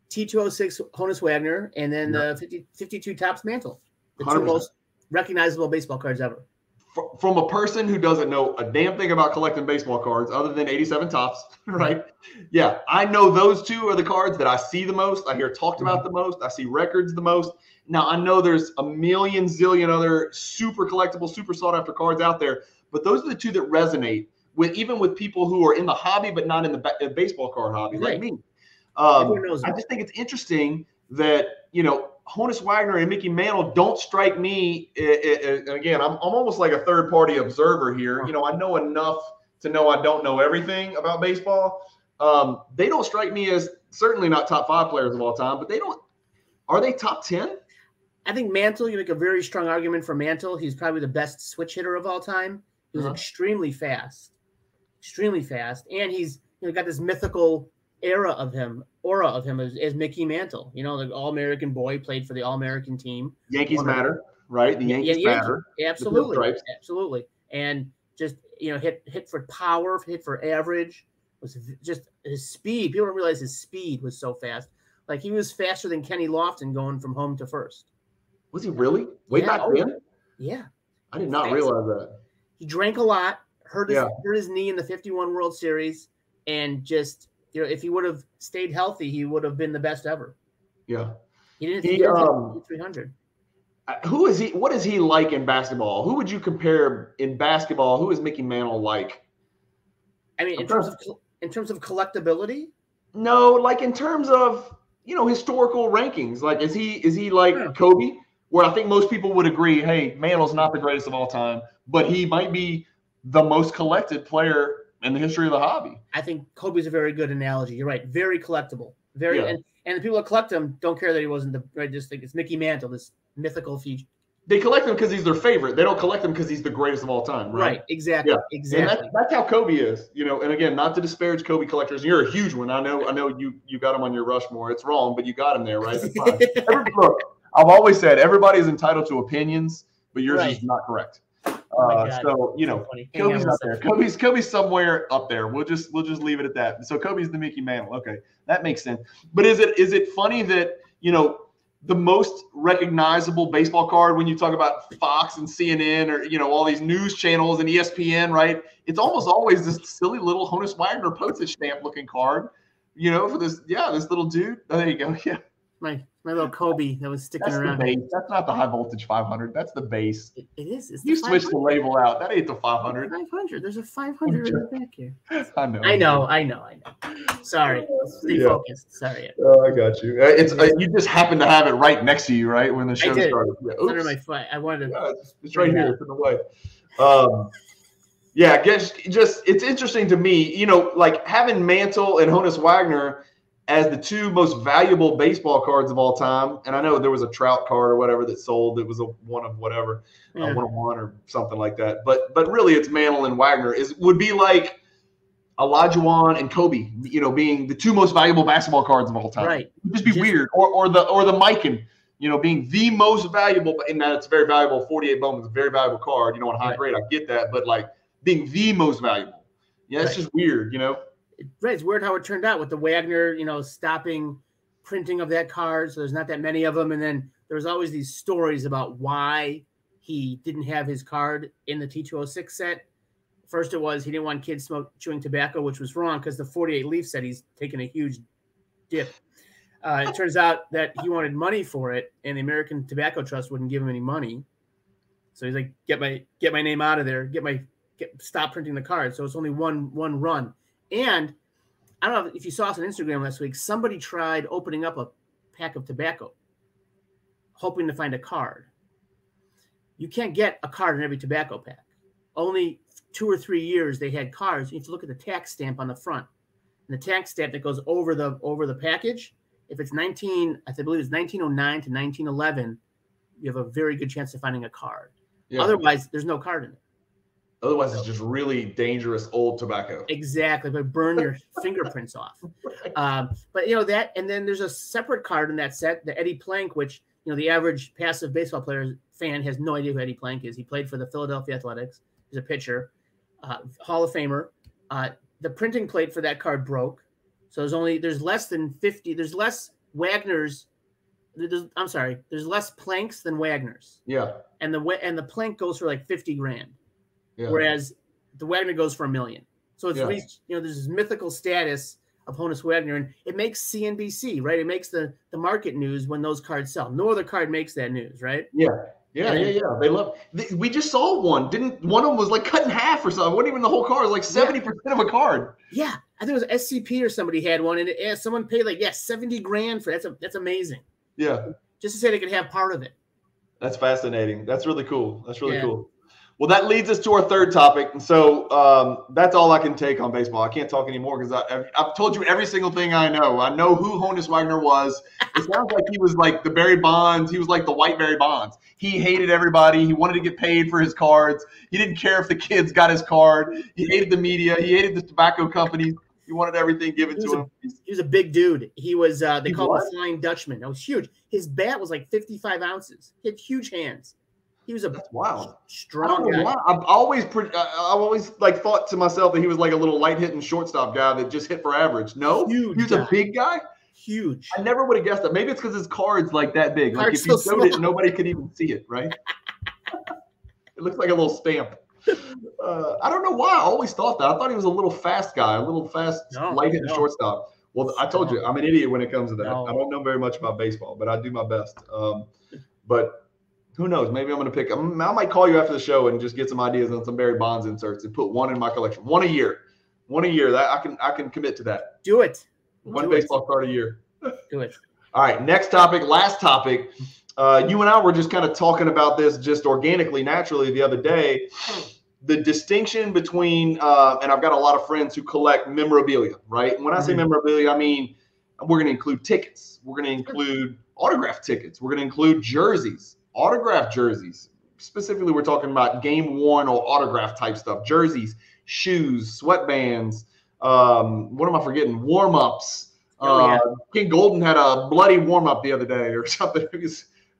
T206 Honus Wagner, and then the 52 Topps Mantle. The 2 most recognizable baseball cards ever. from a person who doesn't know a damn thing about collecting baseball cards other than 87 Tops, right? Yeah, I know those two are the cards that I see the most. I hear talked about the most. I see records the most. Now, I know there's a million zillion other super collectible, super sought after cards out there, but those are the two that resonate with even with people who are in the hobby but not in the baseball card hobby, like me. I just think it's interesting that, you know, Honus Wagner and Mickey Mantle don't strike me. Again, I'm almost like a third-party observer here. You know, I know enough to know I don't know everything about baseball. They don't strike me as certainly not top 5 players of all time, but they don't. Are they top 10? I think Mantle, you make a very strong argument for Mantle. He's probably the best switch hitter of all time. He was extremely fast, and he's got this mythical aura of him as Mickey Mantle. You know, the All-American boy, played for the All-American team. Yankees matter, right? The Yankees matter. Absolutely. And just, you know, hit for power, hit for average. Was just his speed. People don't realize his speed was so fast. Like, he was faster than Kenny Lofton going from home to first. Was he really? Way back then? Yeah. I did not realize that. He drank a lot, hurt his knee in the 51 World Series, and just, you know, if he would have stayed healthy, he would have been the best ever. Yeah. He didn't hit 300. Who is he? What is he like in basketball? Who would you compare in basketball? Who is Mickey Mantle like? I mean, in terms of collectability? No, like in terms of, you know, historical rankings. Like, is he like Kobe? Where I think most people would agree, hey, Mantle's not the greatest of all time, but he might be the most collected player in the history of the hobby. I think Kobe's a very good analogy. You're right. Very collectible. And the people that collect him don't care that he wasn't I just think it's Mickey Mantle, this mythical feature. They collect him because he's their favorite. They don't collect him because he's the greatest of all time, right? Right, exactly. Yeah. Exactly. And that's how Kobe is, you know. And again, not to disparage Kobe collectors. You're a huge one. I know you got him on your Rushmore. It's wrong, but you got him there, right? It's fine. Look, I've always said everybody is entitled to opinions, but yours is not correct. So, you know, Kobe's up there. Kobe's somewhere up there. We'll just leave it at that. So Kobe's the Mickey Mantle. Okay, that makes sense. But is it funny that, you know, the most recognizable baseball card when you talk about Fox and CNN or, you know, all these news channels and ESPN, right? It's almost always this silly little Honus Wagner postage stamp looking card, you know, for this little dude. Oh, there you go. Yeah. My little Kobe that was sticking around. The base. That's not the high voltage 500. That's the base. It is. It's you switched the label out. That ain't the 500. 500. There's a 500 in the back here. I know. Sorry. Stay focused. Sorry. Oh, I got you. It's you just happen to have it right next to you, right, when the show started. Yeah. It's under my foot. I wanted to. It's right here. It's in the way. Yeah, I guess just it's interesting to me, you know, like having Mantle and Honus Wagner as the two most valuable baseball cards of all time. And I know there was a Trout card or whatever that sold. It was a one of whatever, 101 or something like that. But really, it's Mantle and Wagner would be like Olajuwon and Kobe, you know, being the two most valuable basketball cards of all time. Right. It would just be weird. Or the Mikan, you know, being the most valuable. And that it's very valuable. 48 Bowman's a very valuable card. You know, on high grade, I get that. But like being the most valuable, it's just weird, you know. Right, it's weird how it turned out with the Wagner, you know, stopping printing of that card. So there's not that many of them. And then there was always these stories about why he didn't have his card in the T206 set. First, it was he didn't want kids chewing tobacco, which was wrong because the 48 Leaf said he's taken a huge dip. It turns out that he wanted money for it, and the American Tobacco Trust wouldn't give him any money. So he's like, get my name out of there, stop printing the card. So it's only one run. And I don't know if you saw us on Instagram last week, somebody tried opening up a pack of tobacco, hoping to find a card. You can't get a card in every tobacco pack. Only 2 or 3 years they had cards. You have to look at the tax stamp on the front. And the tax stamp that goes over the package, if it's I believe it's 1909 to 1911, you have a very good chance of finding a card. Yeah. Otherwise, there's no card in it. Otherwise, it's just really dangerous old tobacco. Exactly, but burn your fingerprints off. But you know that, and then there's a separate card in that set, the Eddie Plank, which, you know, the average passive baseball player fan has no idea who Eddie Plank is. He played for the Philadelphia Athletics. He's a pitcher, Hall of Famer. The printing plate for that card broke, so there's less than 50. There's less Wagners. There's less Planks than Wagners. Yeah. And the Plank goes for like $50,000. whereas the Wagner goes for $1 million. So it's reached, you know, there's this mythical status of Honus Wagner, and it makes CNBC, right? It makes the market news when those cards sell. No other card makes that news, right? Yeah. They love. We just saw one. Didn't one of them was like cut in half or something? It wasn't even the whole card. It was like 70% of a card. Yeah, I think it was SCP or somebody had one, and someone paid like $70,000 for it. That's amazing. Yeah, just to say they could have part of it. That's fascinating. That's really cool. That's really cool. Well, that leads us to our third topic. And so that's all I can take on baseball. I can't talk anymore because I've told you every single thing I know. I know who Honus Wagner was. It sounds like he was like the Barry Bonds. He was like the white Barry Bonds. He hated everybody. He wanted to get paid for his cards. He didn't care if the kids got his card. He hated the media. He hated the tobacco companies. He wanted everything given to him. He was a big dude. He was, they called him the Flying Dutchman. That was huge. His bat was like 55 ounces. He had huge hands. He was That's wild. Strong guy. I've always like thought to myself that he was like a little light hitting shortstop guy that just hit for average. No, huge he was a big guy. Huge. I never would have guessed that. Maybe it's because his card's like that big. Like if you showed it, nobody could even see it, right? It looks like a little stamp. I don't know why. I always thought that. I thought he was a little fast guy, a little fast, light hitting shortstop. Well, I told you, I'm an idiot when it comes to that. I don't know very much about baseball, but I do my best. But who knows? Maybe I'm going to pick. I might call you after the show and just get some ideas on some Barry Bonds inserts and put one in my collection. One a year. That I can commit to that. Do it. One baseball card a year. Do it. All right. Next topic. Last topic. You and I were just kind of talking about this just organically, naturally the other day. The distinction between, and I've got a lot of friends who collect memorabilia, right? And when I say memorabilia, I mean we're going to include tickets. We're going to include autograph tickets. We're going to include jerseys, autograph jerseys. Specifically, we're talking about game worn or autograph type stuff. Jerseys, shoes, sweatbands. What am I forgetting? Warm-ups. King Golden had a bloody warm-up the other day or something.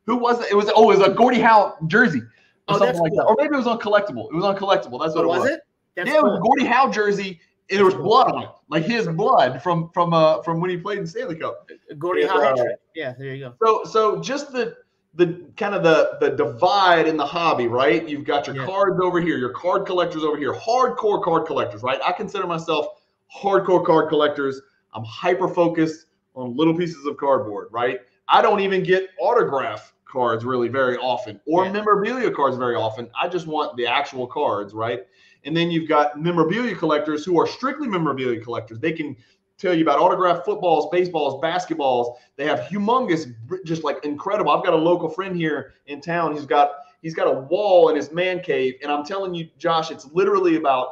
Who was it? It was a Gordie Howe jersey. Or something like that. Or maybe it was on Collectible. It was on Collectible. That's what it was. Was it? It was a Gordie Howe jersey, and there was blood on it, like his blood from when he played in Stanley Cup. Gordie Howe. Yeah, there you go. So just the kind of the divide in the hobby, right? You've got your cards over here, your card collectors over here, hardcore card collectors, right? I consider myself hardcore card collectors. I'm hyper focused on little pieces of cardboard, right? I don't even get autograph cards really very often or memorabilia cards very often. I just want the actual cards, right? And then you've got memorabilia collectors who are strictly memorabilia collectors. They can tell you about autographed footballs, baseballs, basketballs. They have humongous, just like incredible. I've got a local friend here in town. He's got a wall in his man cave, and I'm telling you, Josh, it's literally about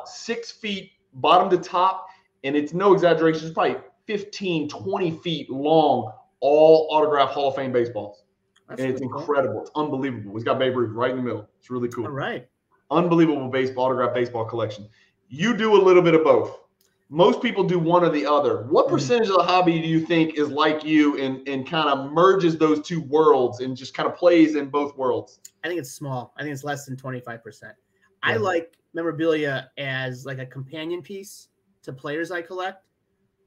6 feet bottom to top, and it's no exaggeration. It's probably 15, 20 feet long, all autographed Hall of Fame baseballs. That's and it's incredible. Cool. It's unbelievable. He's got Babe Ruth right in the middle. It's really cool. All right. Unbelievable autographed baseball collection. You do a little bit of both. Most people do one or the other. What percentage of the hobby do you think is like you and kind of merges those two worlds and just kind of plays in both worlds? I think it's small. I think it's less than 25%. Yeah. I like memorabilia as like a companion piece to players I collect.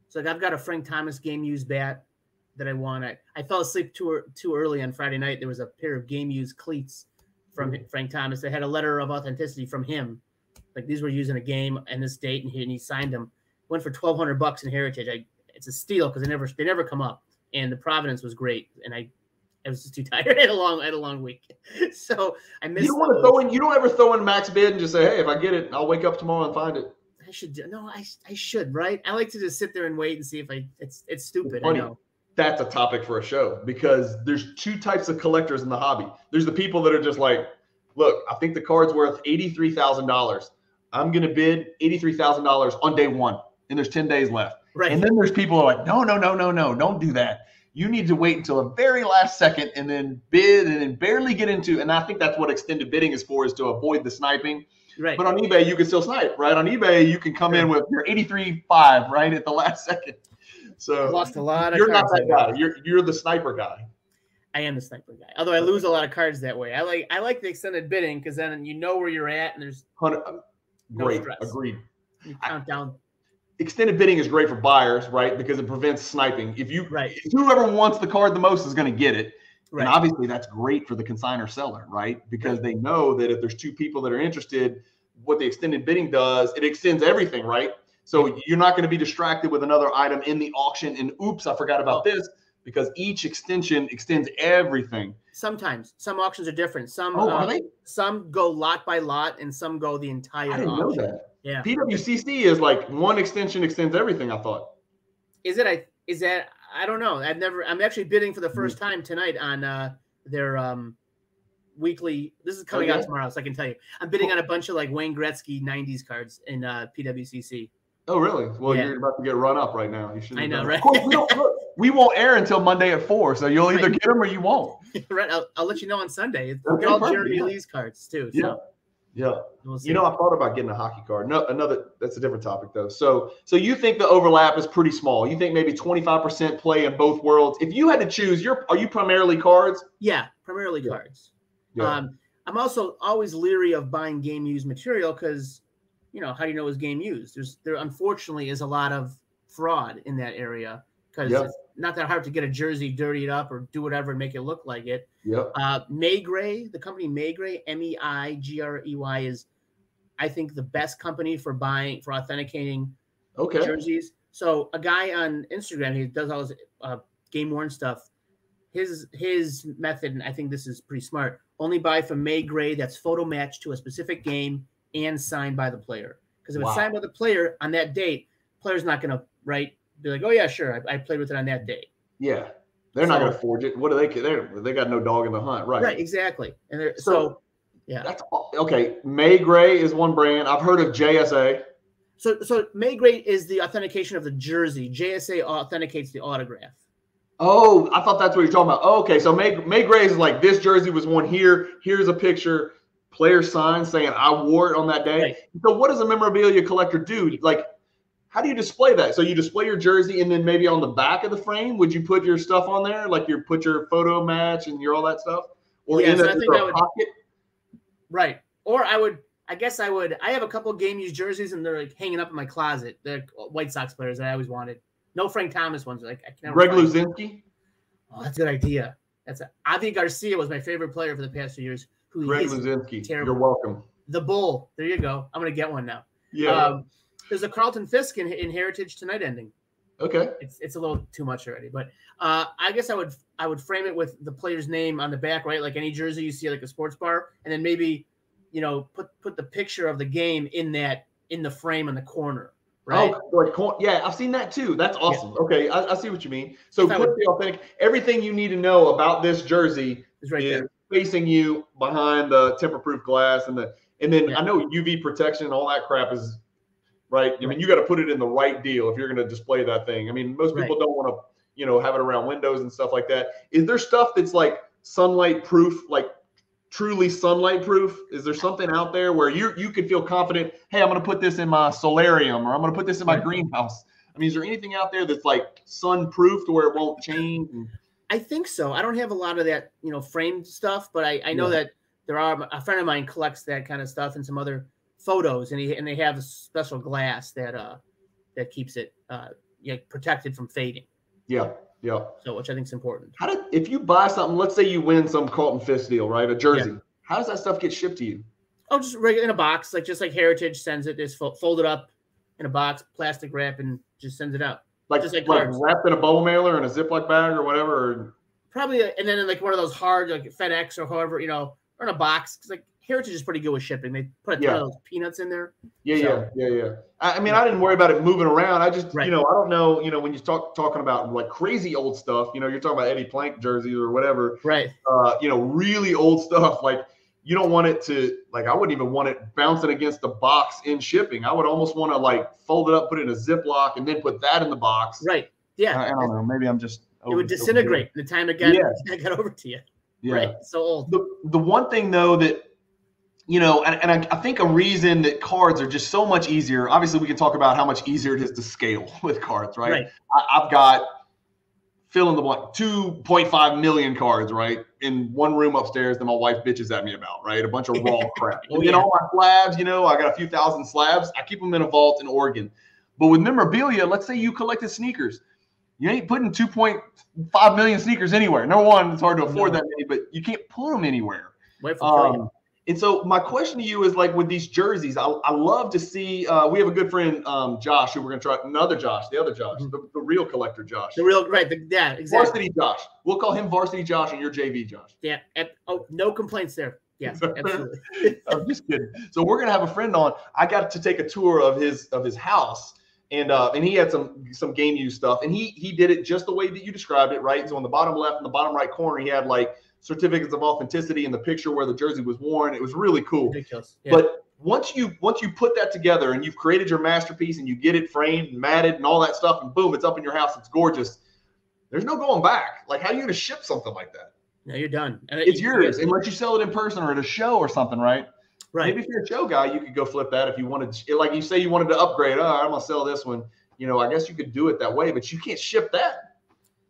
So like I've got a Frank Thomas game used bat that I want. I fell asleep too early on Friday night. There was a pair of game used cleats from Frank Thomas that had a letter of authenticity from him. Like these were used in a game and this date, and he signed them. Went for $1,200 in Heritage. It's a steal because they never come up. And the Providence was great, and I was just too tired. I had a long week, so I missed. You don't ever throw in max bid and just say, hey, if I get it, I'll wake up tomorrow and find it. I should I should, right? I like to just sit there and wait and see if it's stupid. I know. That's a topic for a show because there's two types of collectors in the hobby. There's the people that are just like, look, I think the card's worth $83,000. I'm going to bid $83,000 on day one, and there's 10 days left. Right. And then there's people who are like, no, don't do that. You need to wait until the very last second and then bid and then barely get into. And I think that's what extended bidding is for, is to avoid the sniping. Right. But on eBay, you can still snipe, right? On eBay, you can come in with your 83.5 right at the last second. So I lost a lot of you're cards. Not that guy. You're the sniper guy. I am the sniper guy. Although I lose a lot of cards that way. I like the extended bidding because then you know where you're at and there's great. Agreed. You count down. Extended bidding is great for buyers, right? Because it prevents sniping. Whoever wants the card the most is going to get it. And obviously that's great for the consignor seller, right? Because they know that if there's two people that are interested, what the extended bidding does, it extends everything, right? So you're not going to be distracted with another item in the auction and oops, I forgot about this, because each extension extends everything. Sometimes some auctions are different. Some are they? Some go lot by lot and some go the entire I didn't auction. know that. Yeah. PWCC is like one extension extends everything, I thought. Is that I don't know. I'm actually bidding for the first time tonight on their weekly. This is coming out tomorrow, so I can tell you. I'm bidding on a bunch of like Wayne Gretzky 90s cards in PWCC. Oh, really? Well, you're about to get run up right now. You should. I know, right? Of course, we won't air until Monday at 4, so you'll either get them or you won't. Right. I'll let you know on Sunday. It's all Jeremy Lee's cards too. So. Yeah. We'll I thought about getting a hockey card. No, that's a different topic though. So you think the overlap is pretty small? You think maybe 25% play in both worlds? If you had to choose, are you primarily cards? Yeah, primarily cards. Yeah. I'm also always leery of buying game used material because, how do you know it's game used? There unfortunately is a lot of fraud in that area because it's not that hard to get a jersey, dirty it up, or do whatever and make it look like it. Yep. Maigret, the company Maigret, MEIGREY, is, I think, the best company for authenticating jerseys. So a guy on Instagram, he does all his game worn stuff. His method, and I think this is pretty smart, only buy from Maigret that's photo matched to a specific game and signed by the player. Because if it's signed by the player on that date, player's not going to be like, oh yeah, sure, I played with it on that day. Yeah, they're not going to forge it. What do they got no dog in the hunt, right? Right, exactly. And that's okay. Maigret is one brand. I've heard of JSA. So Maigret is the authentication of the jersey. JSA authenticates the autograph. Oh, I thought that's what you're talking about. Oh, okay, so Maigret is like, this jersey was worn here. Here's a picture, player sign saying I wore it on that day. Right. So what does a memorabilia collector do? Like, how do you display that? So you display your jersey, and then maybe on the back of the frame, would you put your stuff on there, like put your photo match and all that stuff, or in a pocket? Right. Or I guess I would. I have a couple of game used jerseys, and they're like hanging up in my closet. They're White Sox players that I always wanted. No Frank Thomas ones. Like I can never. Greg Luzinski. Oh, that's a good idea. Avi Garcia was my favorite player for the past few years. Greg Luzinski. Terrible. You're welcome. The Bull. There you go. I'm gonna get one now. Yeah. There's a Carlton Fisk in Heritage tonight ending. Okay. It's a little too much already, but I guess I would frame it with the player's name on the back, right? Like any jersey you see like a sports bar, and then maybe put the picture of the game in the frame in the corner, right? Oh, I've seen that too. That's awesome. Yeah. Okay, I see what you mean. So put the authentic. Everything you need to know about this jersey is right there, facing you behind the tamper-proof glass, and then I know UV protection and all that crap is. Right. I mean, you got to put it in the right deal if you're going to display that thing. I mean, most people don't want to, have it around windows and stuff like that. Is there stuff that's like sunlight proof, like truly sunlight proof? Is there something out there where you could feel confident, hey, I'm going to put this in my solarium, or I'm going to put this in my greenhouse? I mean, is there anything out there that's like sun-proof to where it won't change? I think so. I don't have a lot of that, framed stuff, but I know that a friend of mine collects that kind of stuff and some other photos, and they have a special glass that keeps it protected from fading. Yeah. So which I think is important. If you buy something, let's say you win some Carlton Fisk deal, right? A jersey. How does that stuff get shipped to you? Oh, just regular in a box, just like Heritage sends it. Just fold it up in a box, plastic wrap, and just sends it out. Like wrapped in a bubble mailer in a Ziploc bag or whatever. Or... Probably, and then in like one of those hard, like FedEx or however, or in a box. Because like Heritage is pretty good with shipping. They put a ton of those peanuts in there. Yeah. I mean, I didn't worry about it moving around. I just, I don't know, when you talking about like crazy old stuff, you're talking about Eddie Plank jerseys or whatever. Right. Really old stuff. Like you don't want it to, like, I wouldn't even want it bouncing against the box in shipping. I would almost want to like fold it up, put it in a Ziploc, and then put that in the box. Right. Yeah. I don't know. Maybe I'm just. It would disintegrate the time it got over to you. Yeah. Right. So old. The one thing though that, I think a reason that cards are just so much easier. Obviously, we can talk about how much easier it is to scale with cards, right? I've got fill in the blank 2.5 million cards, right, in one room upstairs that my wife bitches at me about, right? A bunch of raw crap. And then all my slabs, I got a few thousand slabs. I keep them in a vault in Oregon. But with memorabilia, let's say you collected sneakers. You ain't putting 2.5 million sneakers anywhere. Number one, it's hard to afford that many, but you can't put them anywhere. Wait for and so my question to you is, like, with these jerseys, I love to see. We have a good friend, Josh, who we're going to try. Another Josh, the other Josh, the real collector Josh. The real, right? Yeah, exactly. Varsity Josh. We'll call him Varsity Josh, and you're JV Josh. Yeah. No complaints there. Yeah, absolutely. I'm just kidding. So we're going to have a friend on. I got to take a tour of his house, and he had some game use stuff, and he did it just the way that you described it, right? So on the bottom left and the bottom right corner, he had like certificates of authenticity in the picture where the jersey was worn. It was really cool. Ridiculous. Yeah. But once you put that together and you've created your masterpiece and you get it framed and matted and all that stuff, and boom, it's up in your house. It's gorgeous. There's no going back. Like, how are you going to ship something like that? No, you're done. And it's yours unless you sell it in person or at a show or something, right? Right. Maybe if you're a show guy, you could go flip that if you wanted. Like you say, you wanted to upgrade. Oh, I'm gonna sell this one. I guess you could do it that way, but you can't ship that.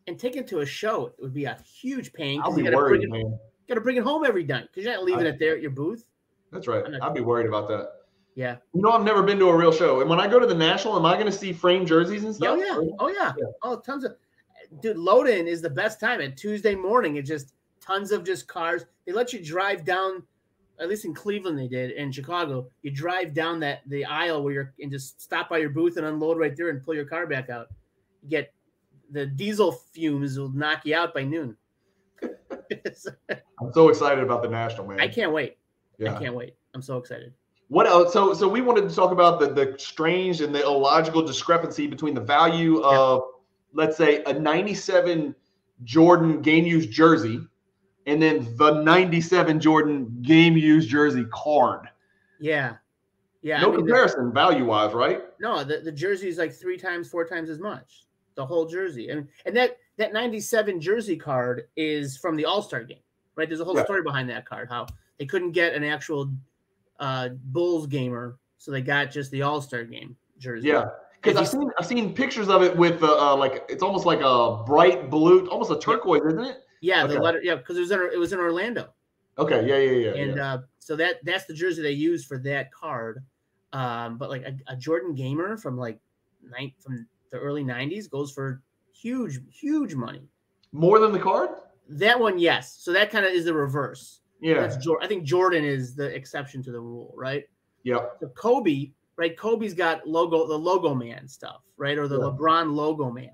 And take it to a show, it would be a huge pain. I'll be worried, man. Got to bring it home every night because you're not leaving it there at your booth. That's right. I'd be worried about that. Yeah. I've never been to a real show, and when I go to the National, am I going to see framed jerseys and stuff? Oh yeah. Oh, tons of. Dude, load-in is the best time. At Tuesday morning, it's just tons of just cars. They let you drive down. At least in Cleveland, they did. In Chicago, you drive down the aisle where and just stop by your booth and unload right there and pull your car back out. You get the diesel fumes will knock you out by noon. I'm so excited about the National, man. I can't wait. Yeah. I can't wait. I'm so excited. What else? So we wanted to talk about the strange and the illogical discrepancy between the value of, let's say, a 97 Jordan game used jersey and then the 97 Jordan game used jersey card. Yeah. Yeah. No comparison value wise, right? No, the jersey is like 3 times, 4 times as much. The whole jersey. And that 97 jersey card is from the All-Star game, right? There's a whole story behind that card, how they couldn't get an actual Bulls gamer, so they got just the All-Star game jersey. Yeah. Because I've seen pictures of it with like, it's almost like a bright blue, almost a turquoise, isn't it? Yeah, the letter. Yeah, because it was in Orlando. Okay, yeah. And so that's the jersey they used for that card. But like a Jordan gamer from from the early 90s goes for huge money. More than the card? That one, yes. So that kind of is the reverse. Yeah. I think Jordan is the exception to the rule, right? Yeah. So Kobe, right? Kobe's got the logo man stuff, right? Or the LeBron logo man.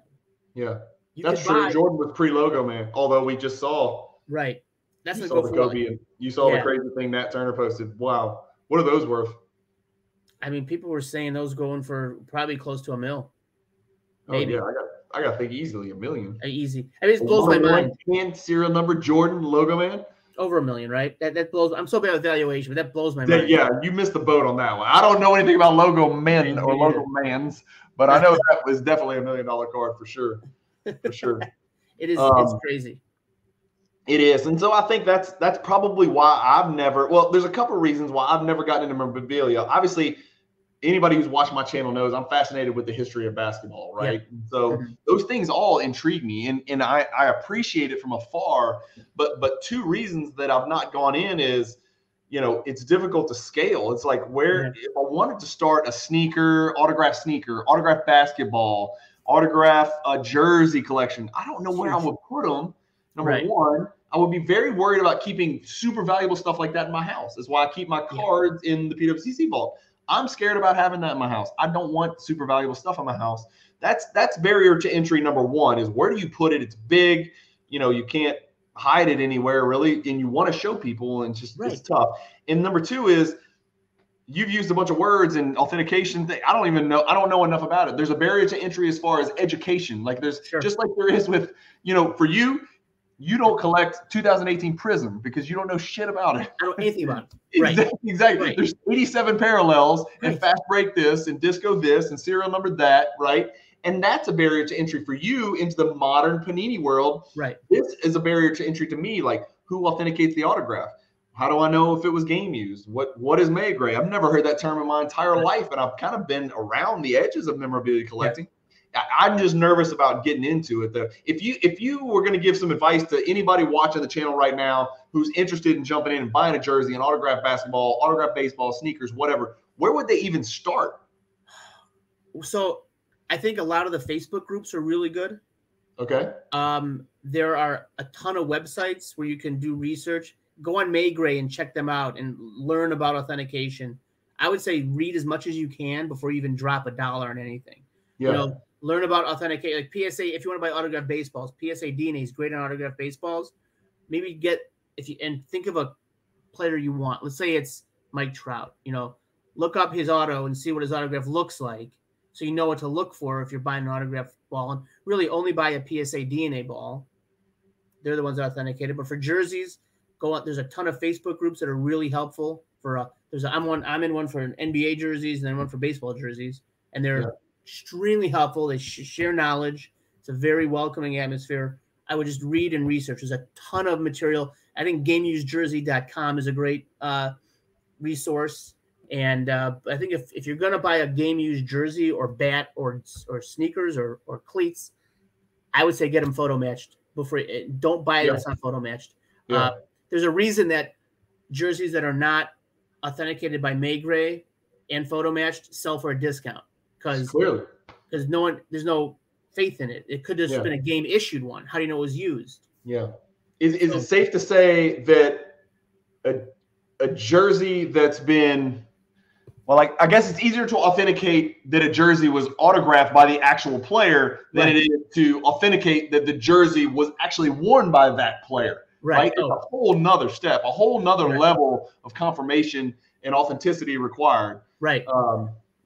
Yeah. That's true. Jordan was pre-logo man, although we just saw. Right. That's the Kobe, and you saw the crazy thing Nat Turner posted. Wow. What are those worth? I mean, people were saying those going for probably close to $1 million. Maybe. Oh, yeah. I got to think easily $1 million. Easy. I mean, it blows my mind. And serial number Jordan logo man? Over $1 million, right? That blows. I'm so bad with valuation, but that blows my mind. Yeah, you missed the boat on that one. I don't know anything about logo men or logo mans, but I know that was definitely $1 million card for sure. For sure. It is. It's crazy. It is. And so I think that's probably why I've never, well, there's a couple of reasons why I've never gotten into memorabilia. Obviously, anybody who's watched my channel knows I'm fascinated with the history of basketball, right? Yeah. So those things all intrigue me, and I appreciate it from afar. But 2 reasons that I've not gone in is, it's difficult to scale. It's like if I wanted to start a autograph basketball, autograph a jersey collection, I don't know where I would put them. Number one, I would be very worried about keeping super valuable stuff like that in my house. That's why I keep my cards in the PWCC vault. I'm scared about having that in my house. I don't want super valuable stuff in my house. That's barrier to entry number 1 is where do you put it? It's big. You can't hide it anywhere really, and you want to show people, and it's tough. And number 2 is you've used a bunch of words and authentication thing. I don't know enough about it. There's a barrier to entry as far as education. Like there's just like there is with, for you don't collect 2018 Prism because you don't know shit about it. I don't know anything about it. Exactly. Right. There's 87 parallels and fast break this and disco this and serial number that, right? And that's a barrier to entry for you into the modern Panini world. Right. This is a barrier to entry to me, like who authenticates the autograph? How do I know if it was game used? What is Maigret? I've never heard that term in my entire life, and I've kind of been around the edges of memorabilia collecting. Yeah. I'm just nervous about getting into it. If you were going to give some advice to anybody watching the channel right now who's interested in jumping in and buying a jersey, an autographed basketball, autographed baseball, sneakers, whatever, where would they even start? So I think a lot of the Facebook groups are really good. Okay. There are a ton of websites where you can do research. Go on Maygray and check them out and learn about authentication. I would say read as much as you can before you even drop $1 on anything. Yeah. Learn about authenticate, like PSA. If you want to buy autographed baseballs, PSA DNA is great on autographed baseballs. Maybe and think of a player you want. Let's say it's Mike Trout. Look up his auto and see what his autograph looks like, so you know what to look for if you're buying an autographed ball. And really, only buy a PSA DNA ball. They're the ones that are authenticated. But for jerseys, go out. There's a ton of Facebook groups that are really helpful. I'm in one for NBA jerseys and then one for baseball jerseys, and they're extremely helpful. They share knowledge. It's a very welcoming atmosphere. I would just read and research. There's a ton of material. I think GameUseJersey.com is a great resource. And I think if you're going to buy a game used jersey or bat or sneakers or cleats, I would say get them photo matched before. Don't buy it that's not photo matched. Yeah. There's a reason that jerseys that are not authenticated by Maygray and photo matched sell for a discount because there's no faith in it. It could have just been a game issued one. How do you know it was used? Yeah. Is it safe to say that a jersey that's been I guess it's easier to authenticate that a jersey was autographed by the actual player than it is to authenticate that the jersey was actually worn by that player. Right? It's a whole nother step, a whole nother level of confirmation and authenticity required. Right.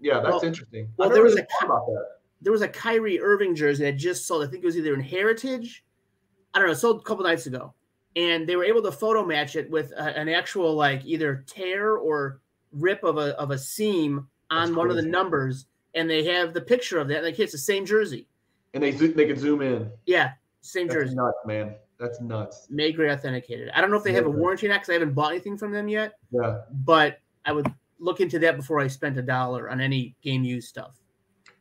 That's interesting. Well, there was a Kyrie Irving jersey that just sold. I think it was either in Heritage. I don't know. It sold a couple nights ago, and they were able to photo match it with an actual either tear or rip of a seam on one of the numbers, and they have the picture of that. Like it's the same jersey, and they can zoom in. Yeah, same jersey. Nuts, man. That's nuts. Maygray authenticated. I don't know if they have a warranty on that because I haven't bought anything from them yet. Yeah, but I would look into that before I spent $1 on any game used stuff.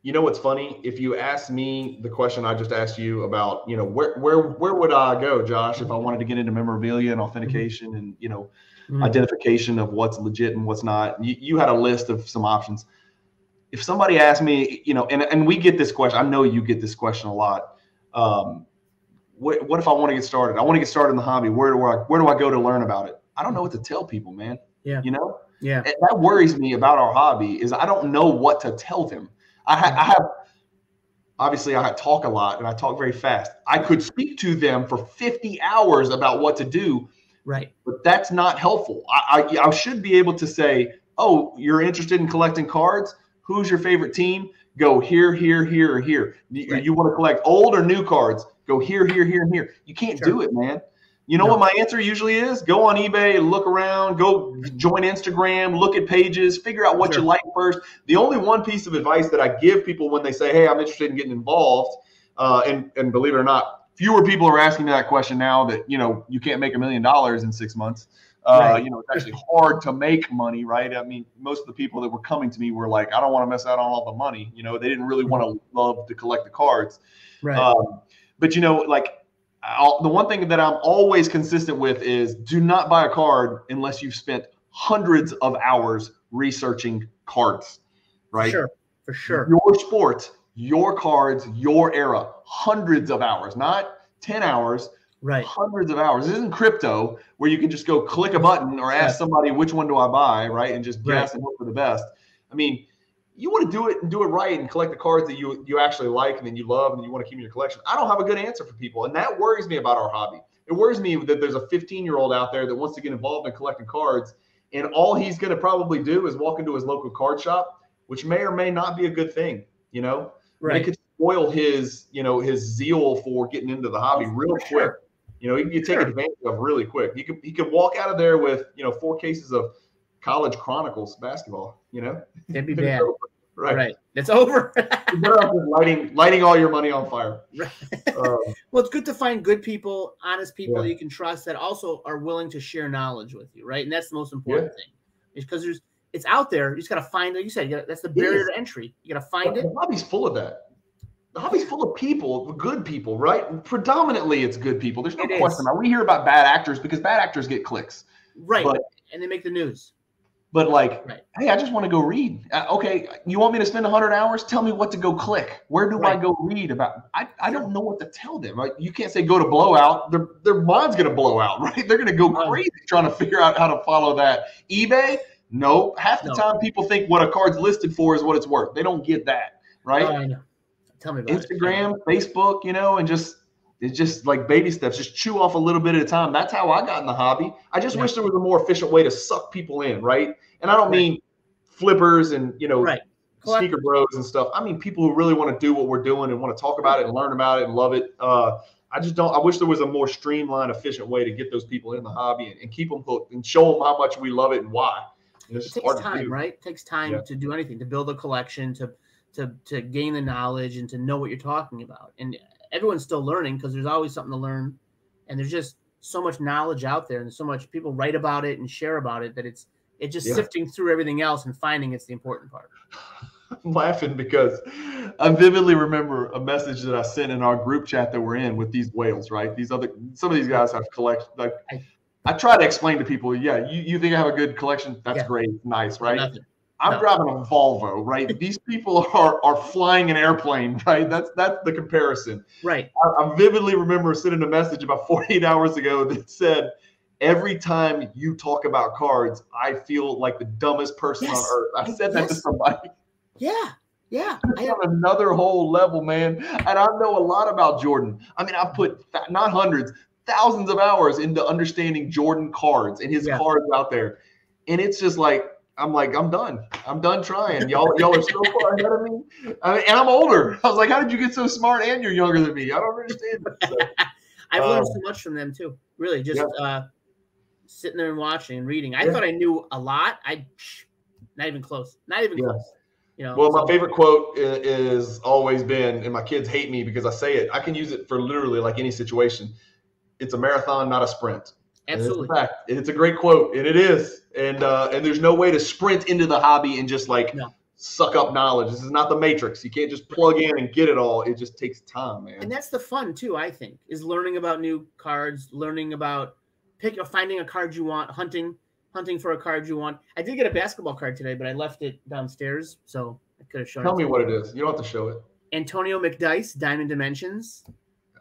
You know what's funny? If you asked me the question I just asked you about, where would I go, Josh, if I wanted to get into memorabilia and authentication and identification of what's legit and what's not? You had a list of some options. If somebody asked me, and we get this question, I know you get this question a lot. What if I want to get started? I want to get started in the hobby. Where do I go to learn about it? I don't know what to tell people, man. Yeah. Yeah. And that worries me about our hobby is I don't know what to tell them. I talk a lot and I talk very fast. I could speak to them for 50 hours about what to do. Right. But that's not helpful. I should be able to say, oh, you're interested in collecting cards? Who's your favorite team? Go here, here, here, or here. You want to collect old or new cards? Go here, here, here, and here. You can't do it, man. You know what my answer usually is? Go on eBay, look around, go join Instagram, look at pages, figure out what you like first. The only one piece of advice that I give people when they say, hey, I'm interested in getting involved, and believe it or not, fewer people are asking me that question now that, you can't make $1 million in 6 months. It's actually hard to make money, right? I mean, most of the people that were coming to me were like, I don't want to miss out on all the money. They didn't really want to love to collect the cards. Right. But, the one thing that I'm always consistent with is do not buy a card unless you've spent hundreds of hours researching cards, right? For sure. Your sport, your cards, your era, hundreds of hours, not 10 hours, right? Hundreds of hours. This isn't crypto where you can just go click a button or ask somebody, which one do I buy, right? And just guess and hope for the best. I mean, you want to do it and do it right and collect the cards that you actually like and then you love and you want to keep in your collection. I don't have a good answer for people, and that worries me about our hobby. It worries me that there's a 15-year-old out there that wants to get involved in collecting cards, and all he's going to probably do is walk into his local card shop, which may or may not be a good thing. Right? It could spoil his zeal for getting into the hobby real quick. He can get taken advantage of really quick. He could walk out of there with 4 cases of College Chronicles basketball. That'd be bad. Right. It's over. lighting all your money on fire. Right. Well, it's good to find good people, honest people that you can trust that also are willing to share knowledge with you, right? And that's the most important thing, is because it's out there. You just got to find it. You said that's the barrier to entry. You got to find it. The hobby's full of that. The hobby's full of people, good people, right? Predominantly, it's good people. There's no question about it. We hear about bad actors because bad actors get clicks, right? And they make the news. But like, Right. hey, I just want to go read. Okay, you want me to spend 100 hours? Tell me what to go click. Where do I go read about? I don't know what to tell them. Right? You can't say go to Blowout. Their mind's going to blow out, right? They're going to go crazy trying to figure out how to follow that. eBay? No. Half the time people think what a card's listed for is what it's worth. They don't get that, right? Oh, I know. Tell me about Instagram, Facebook, and it's just like baby steps. Just chew off a little bit at a time. That's how I got in the hobby. I just wish there was a more efficient way to suck people in, right? And I don't mean flippers and sneaker bros and stuff. I mean people who really want to do what we're doing and want to talk about it and learn about it and love it. I just don't. I wish there was a more streamlined, efficient way to get those people in the hobby and keep them hooked and show them how much we love it and why. It takes time, right? It takes time to do anything, to build a collection, to gain the knowledge and to know what you're talking about. And everyone's still learning because there's always something to learn, and there's just so much knowledge out there and so much people write about it and share about it that it's just sifting through everything else and finding it's the important part. I'm laughing because I vividly remember a message that I sent in our group chat that we're in with these whales, right? Some of these guys have collections. Like I try to explain to people, you think I have a good collection? That's great, nice, right? I'm driving a Volvo, right? These people are flying an airplane, right? That's the comparison. Right. I vividly remember sending a message about 48 hours ago that said, every time you talk about cards, I feel like the dumbest person on earth. I said that to somebody. Yeah. I have another whole level, man. And I know a lot about Jordan. I mean, I've put not hundreds, thousands of hours into understanding Jordan cards and his cards out there. And it's just like, I'm done. I'm done trying. Y'all are so far ahead of me. I mean, and I'm older. I was like, how did you get so smart and you're younger than me? I don't understand. So, I've learned so much from them too. Really, just sitting there and watching and reading. I thought I knew a lot. Not even close. Not even close. Well, my favorite quote is always been, and my kids hate me because I say it. I can use it for literally like any situation. It's a marathon, not a sprint. Absolutely. And it's a fact. It's a great quote, and it is. And there's no way to sprint into the hobby and just suck up knowledge. This is not the Matrix. You can't just plug in and get it all. It just takes time, man. And that's the fun too, I think, is learning about new cards, learning about finding a card you want, hunting for a card you want. I did get a basketball card today, but I left it downstairs, so I could have shown it. Tell me what it is. You don't have to show it. Antonio McDice, Diamond Dimensions.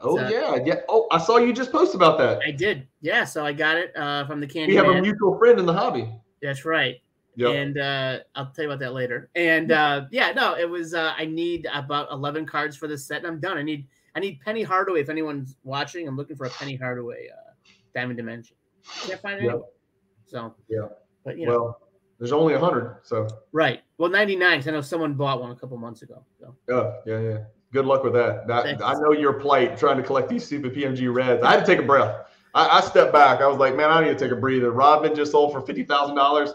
Oh, yeah. Oh, I saw you just post about that. I did. Yeah, so I got it from the Candy. We have a mutual friend in the hobby. That's right. Yep. And I'll tell you about that later. And it was I need about 11 cards for this set, and I'm done. I need Penny Hardaway. If anyone's watching, I'm looking for a Penny Hardaway Diamond Dimension. Can't find it anywhere. So but there's only 100. So right. Well, 99. Because I know someone bought one a couple months ago. So yeah. Good luck with that. I know your plight trying to collect these stupid PMG Reds. I had to take a breath. I stepped back. I was like, man, I need to take a breather. Rodman just sold for $50,000.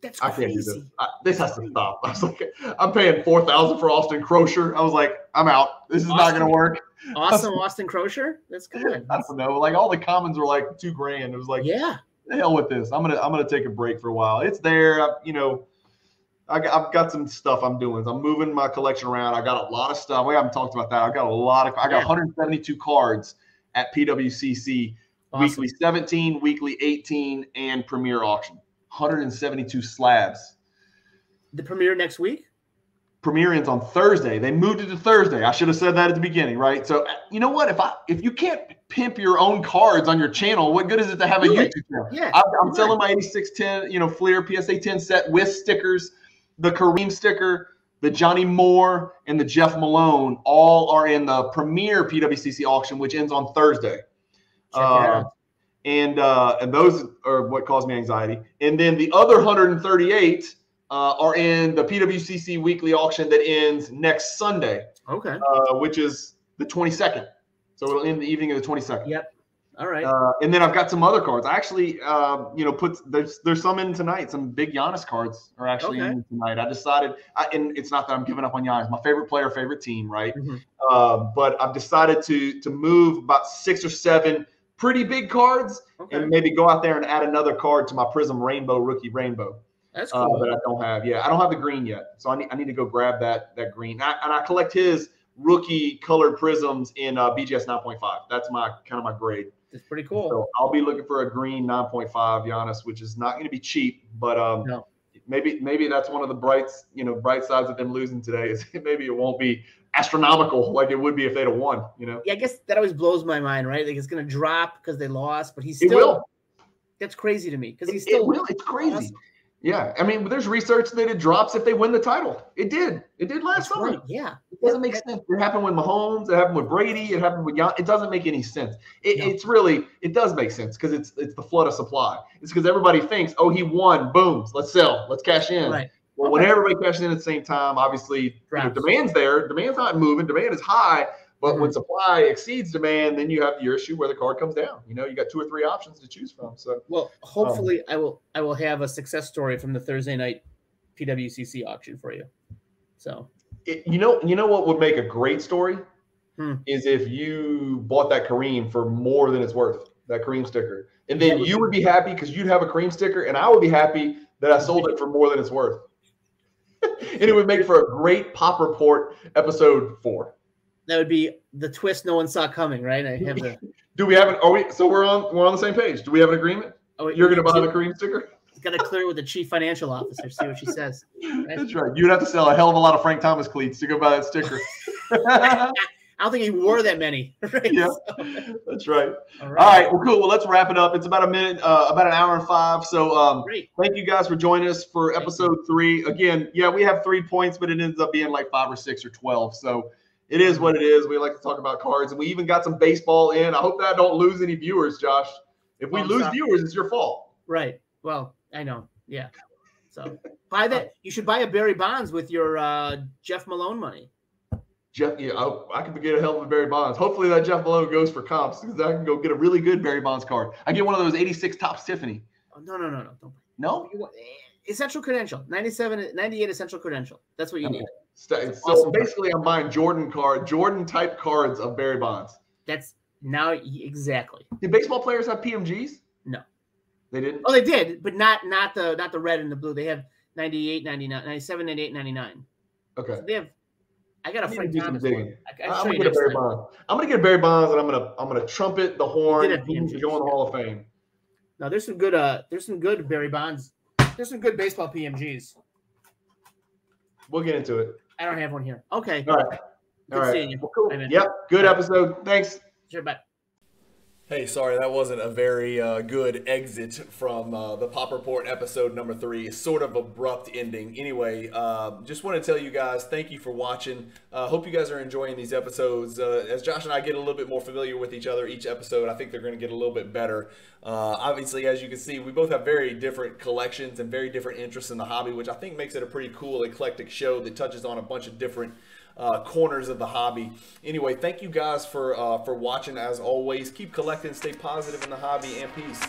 That's I crazy. can't do this. This has to stop. I was like, I'm paying $4,000 for Austin Crozier. I was like, I'm out. This is not going to work. Awesome, Austin Crozier. That's good. I don't know. Like all the commons were like $2,000. It was like, the hell with this. I'm gonna take a break for a while. It's there. I've got some stuff I'm doing. I'm moving my collection around. I got a lot of stuff. We haven't talked about that. I got 172 cards at PWCC Weekly 17, Weekly 18, and Premier Auction. 172 slabs. The premiere next week? Premiere ends on Thursday. They moved it to Thursday. I should have said that at the beginning, right? So you know what? If you can't pimp your own cards on your channel, what good is it to have a YouTube channel? Yeah, I'm selling my 8610, Fleer PSA 10 set with stickers. The Kareem sticker, the Johnny Moore, and the Jeff Malone all are in the Premier PWCC auction, which ends on Thursday. And those are what caused me anxiety. And then the other 138 are in the PWCC Weekly Auction that ends next Sunday. Okay. Which is the 22nd. So it'll end the evening of the 22nd. Yep. All right. And then I've got some other cards. I actually, there's some in tonight. Some big Giannis cards are actually in tonight. I decided, and it's not that I'm giving up on Giannis, my favorite player, favorite team, right? Mm-hmm. But I've decided to move about 6 or 7 pretty big cards and maybe go out there and add another card to my Prism Rainbow Rookie Rainbow. That's cool. That I don't have. Yeah, I don't have the green yet, so I need to go grab that green. And I collect his rookie colored prisms in BGS 9.5. That's my grade. It's pretty cool. So I'll be looking for a green 9.5 Giannis, which is not going to be cheap, but maybe that's one of the bright sides of them losing today is maybe it won't be astronomical like it would be if they'd have won. Yeah, I guess that always blows my mind, right? Like it's going to drop because they lost, but he's It still. will. That's crazy to me because he's still. It will. It's crazy. Awesome. Yeah, I mean, there's research that it drops if they win the title. It did last summer. Right. Yeah, it doesn't make sense. It happened with Mahomes. It happened with Brady. It happened with It doesn't make any sense. It does make sense because it's the flood of supply. It's because everybody thinks, oh, he won. Boom. Let's sell. Let's cash in. Right. Well, when everybody cashes in at the same time, obviously demand's there. Demand's not moving. Demand is high. But when supply exceeds demand, then you have your issue where the card comes down. You got 2 or 3 options to choose from. So, well, hopefully, I will have a success story from the Thursday night PWCC auction for you. So, you know what would make a great story is if you bought that Kareem for more than it's worth, that Kareem sticker, and then you would be happy because you'd have a Kareem sticker, and I would be happy that I sold it for more than it's worth, and it would make for a great Pop Report episode 4. That would be the twist no one saw coming, right? I have the. Do we have an? Are we? So we're on the same page. Do we have an agreement? Oh, you're going to buy the Kareem sticker? Got to clear it with the chief financial officer. See what she says. Right? That's right. You'd have to sell a hell of a lot of Frank Thomas cleats to go buy that sticker. I don't think he wore that many. Right? Yeah, that's right. All right. Well, cool. Well, let's wrap it up. It's about a minute, about an hour and 5. So thank you guys for joining us for episode 3. Again, yeah, we have 3 points, but it ends up being like 5 or 6 or 12. So. It is what it is. We like to talk about cards, and we even got some baseball in. I hope that I don't lose any viewers, Josh. If we lose viewers, it's your fault. Right. Well, I know. Yeah. So buy that. You should buy a Barry Bonds with your Jeff Malone money. Jeff, yeah, I could get a hell of a Barry Bonds. Hopefully that Jeff Malone goes for comps because I can go get a really good Barry Bonds card. I get one of those 86 Topps Tiffany. Oh, no. Don't. No? Essential credential. 98 essential credential. That's what you need. So awesome basically, I'm buying Jordan type cards of Barry Bonds. That's now exactly. Did baseball players have PMGs? No, they didn't. Oh, they did, but not the red and the blue. They have 98, 99, 97, 98, 99. Okay. So they have. I got a Frank Thomas one. I'm gonna get a Barry Bonds. I'm gonna get a Barry Bonds, and I'm gonna trumpet the horn. Go in the Hall of Fame. No, there's some good Barry Bonds. There's some good baseball PMGs. We'll get into it. I don't have one here. Okay. All right. Good seeing you. Well, cool. Yep. Good episode. Thanks. Sure, bye. Hey, sorry, that wasn't a very good exit from the Pop Report episode number 3. Sort of abrupt ending. Anyway, just want to tell you guys, thank you for watching. Hope you guys are enjoying these episodes. As Josh and I get a little bit more familiar with each other each episode, I think they're going to get a little bit better. Obviously, as you can see, we both have very different collections and very different interests in the hobby, which I think makes it a pretty cool, eclectic show that touches on a bunch of different corners of the hobby. Anyway, thank you guys for watching. As always, keep collecting, stay positive in the hobby, and peace.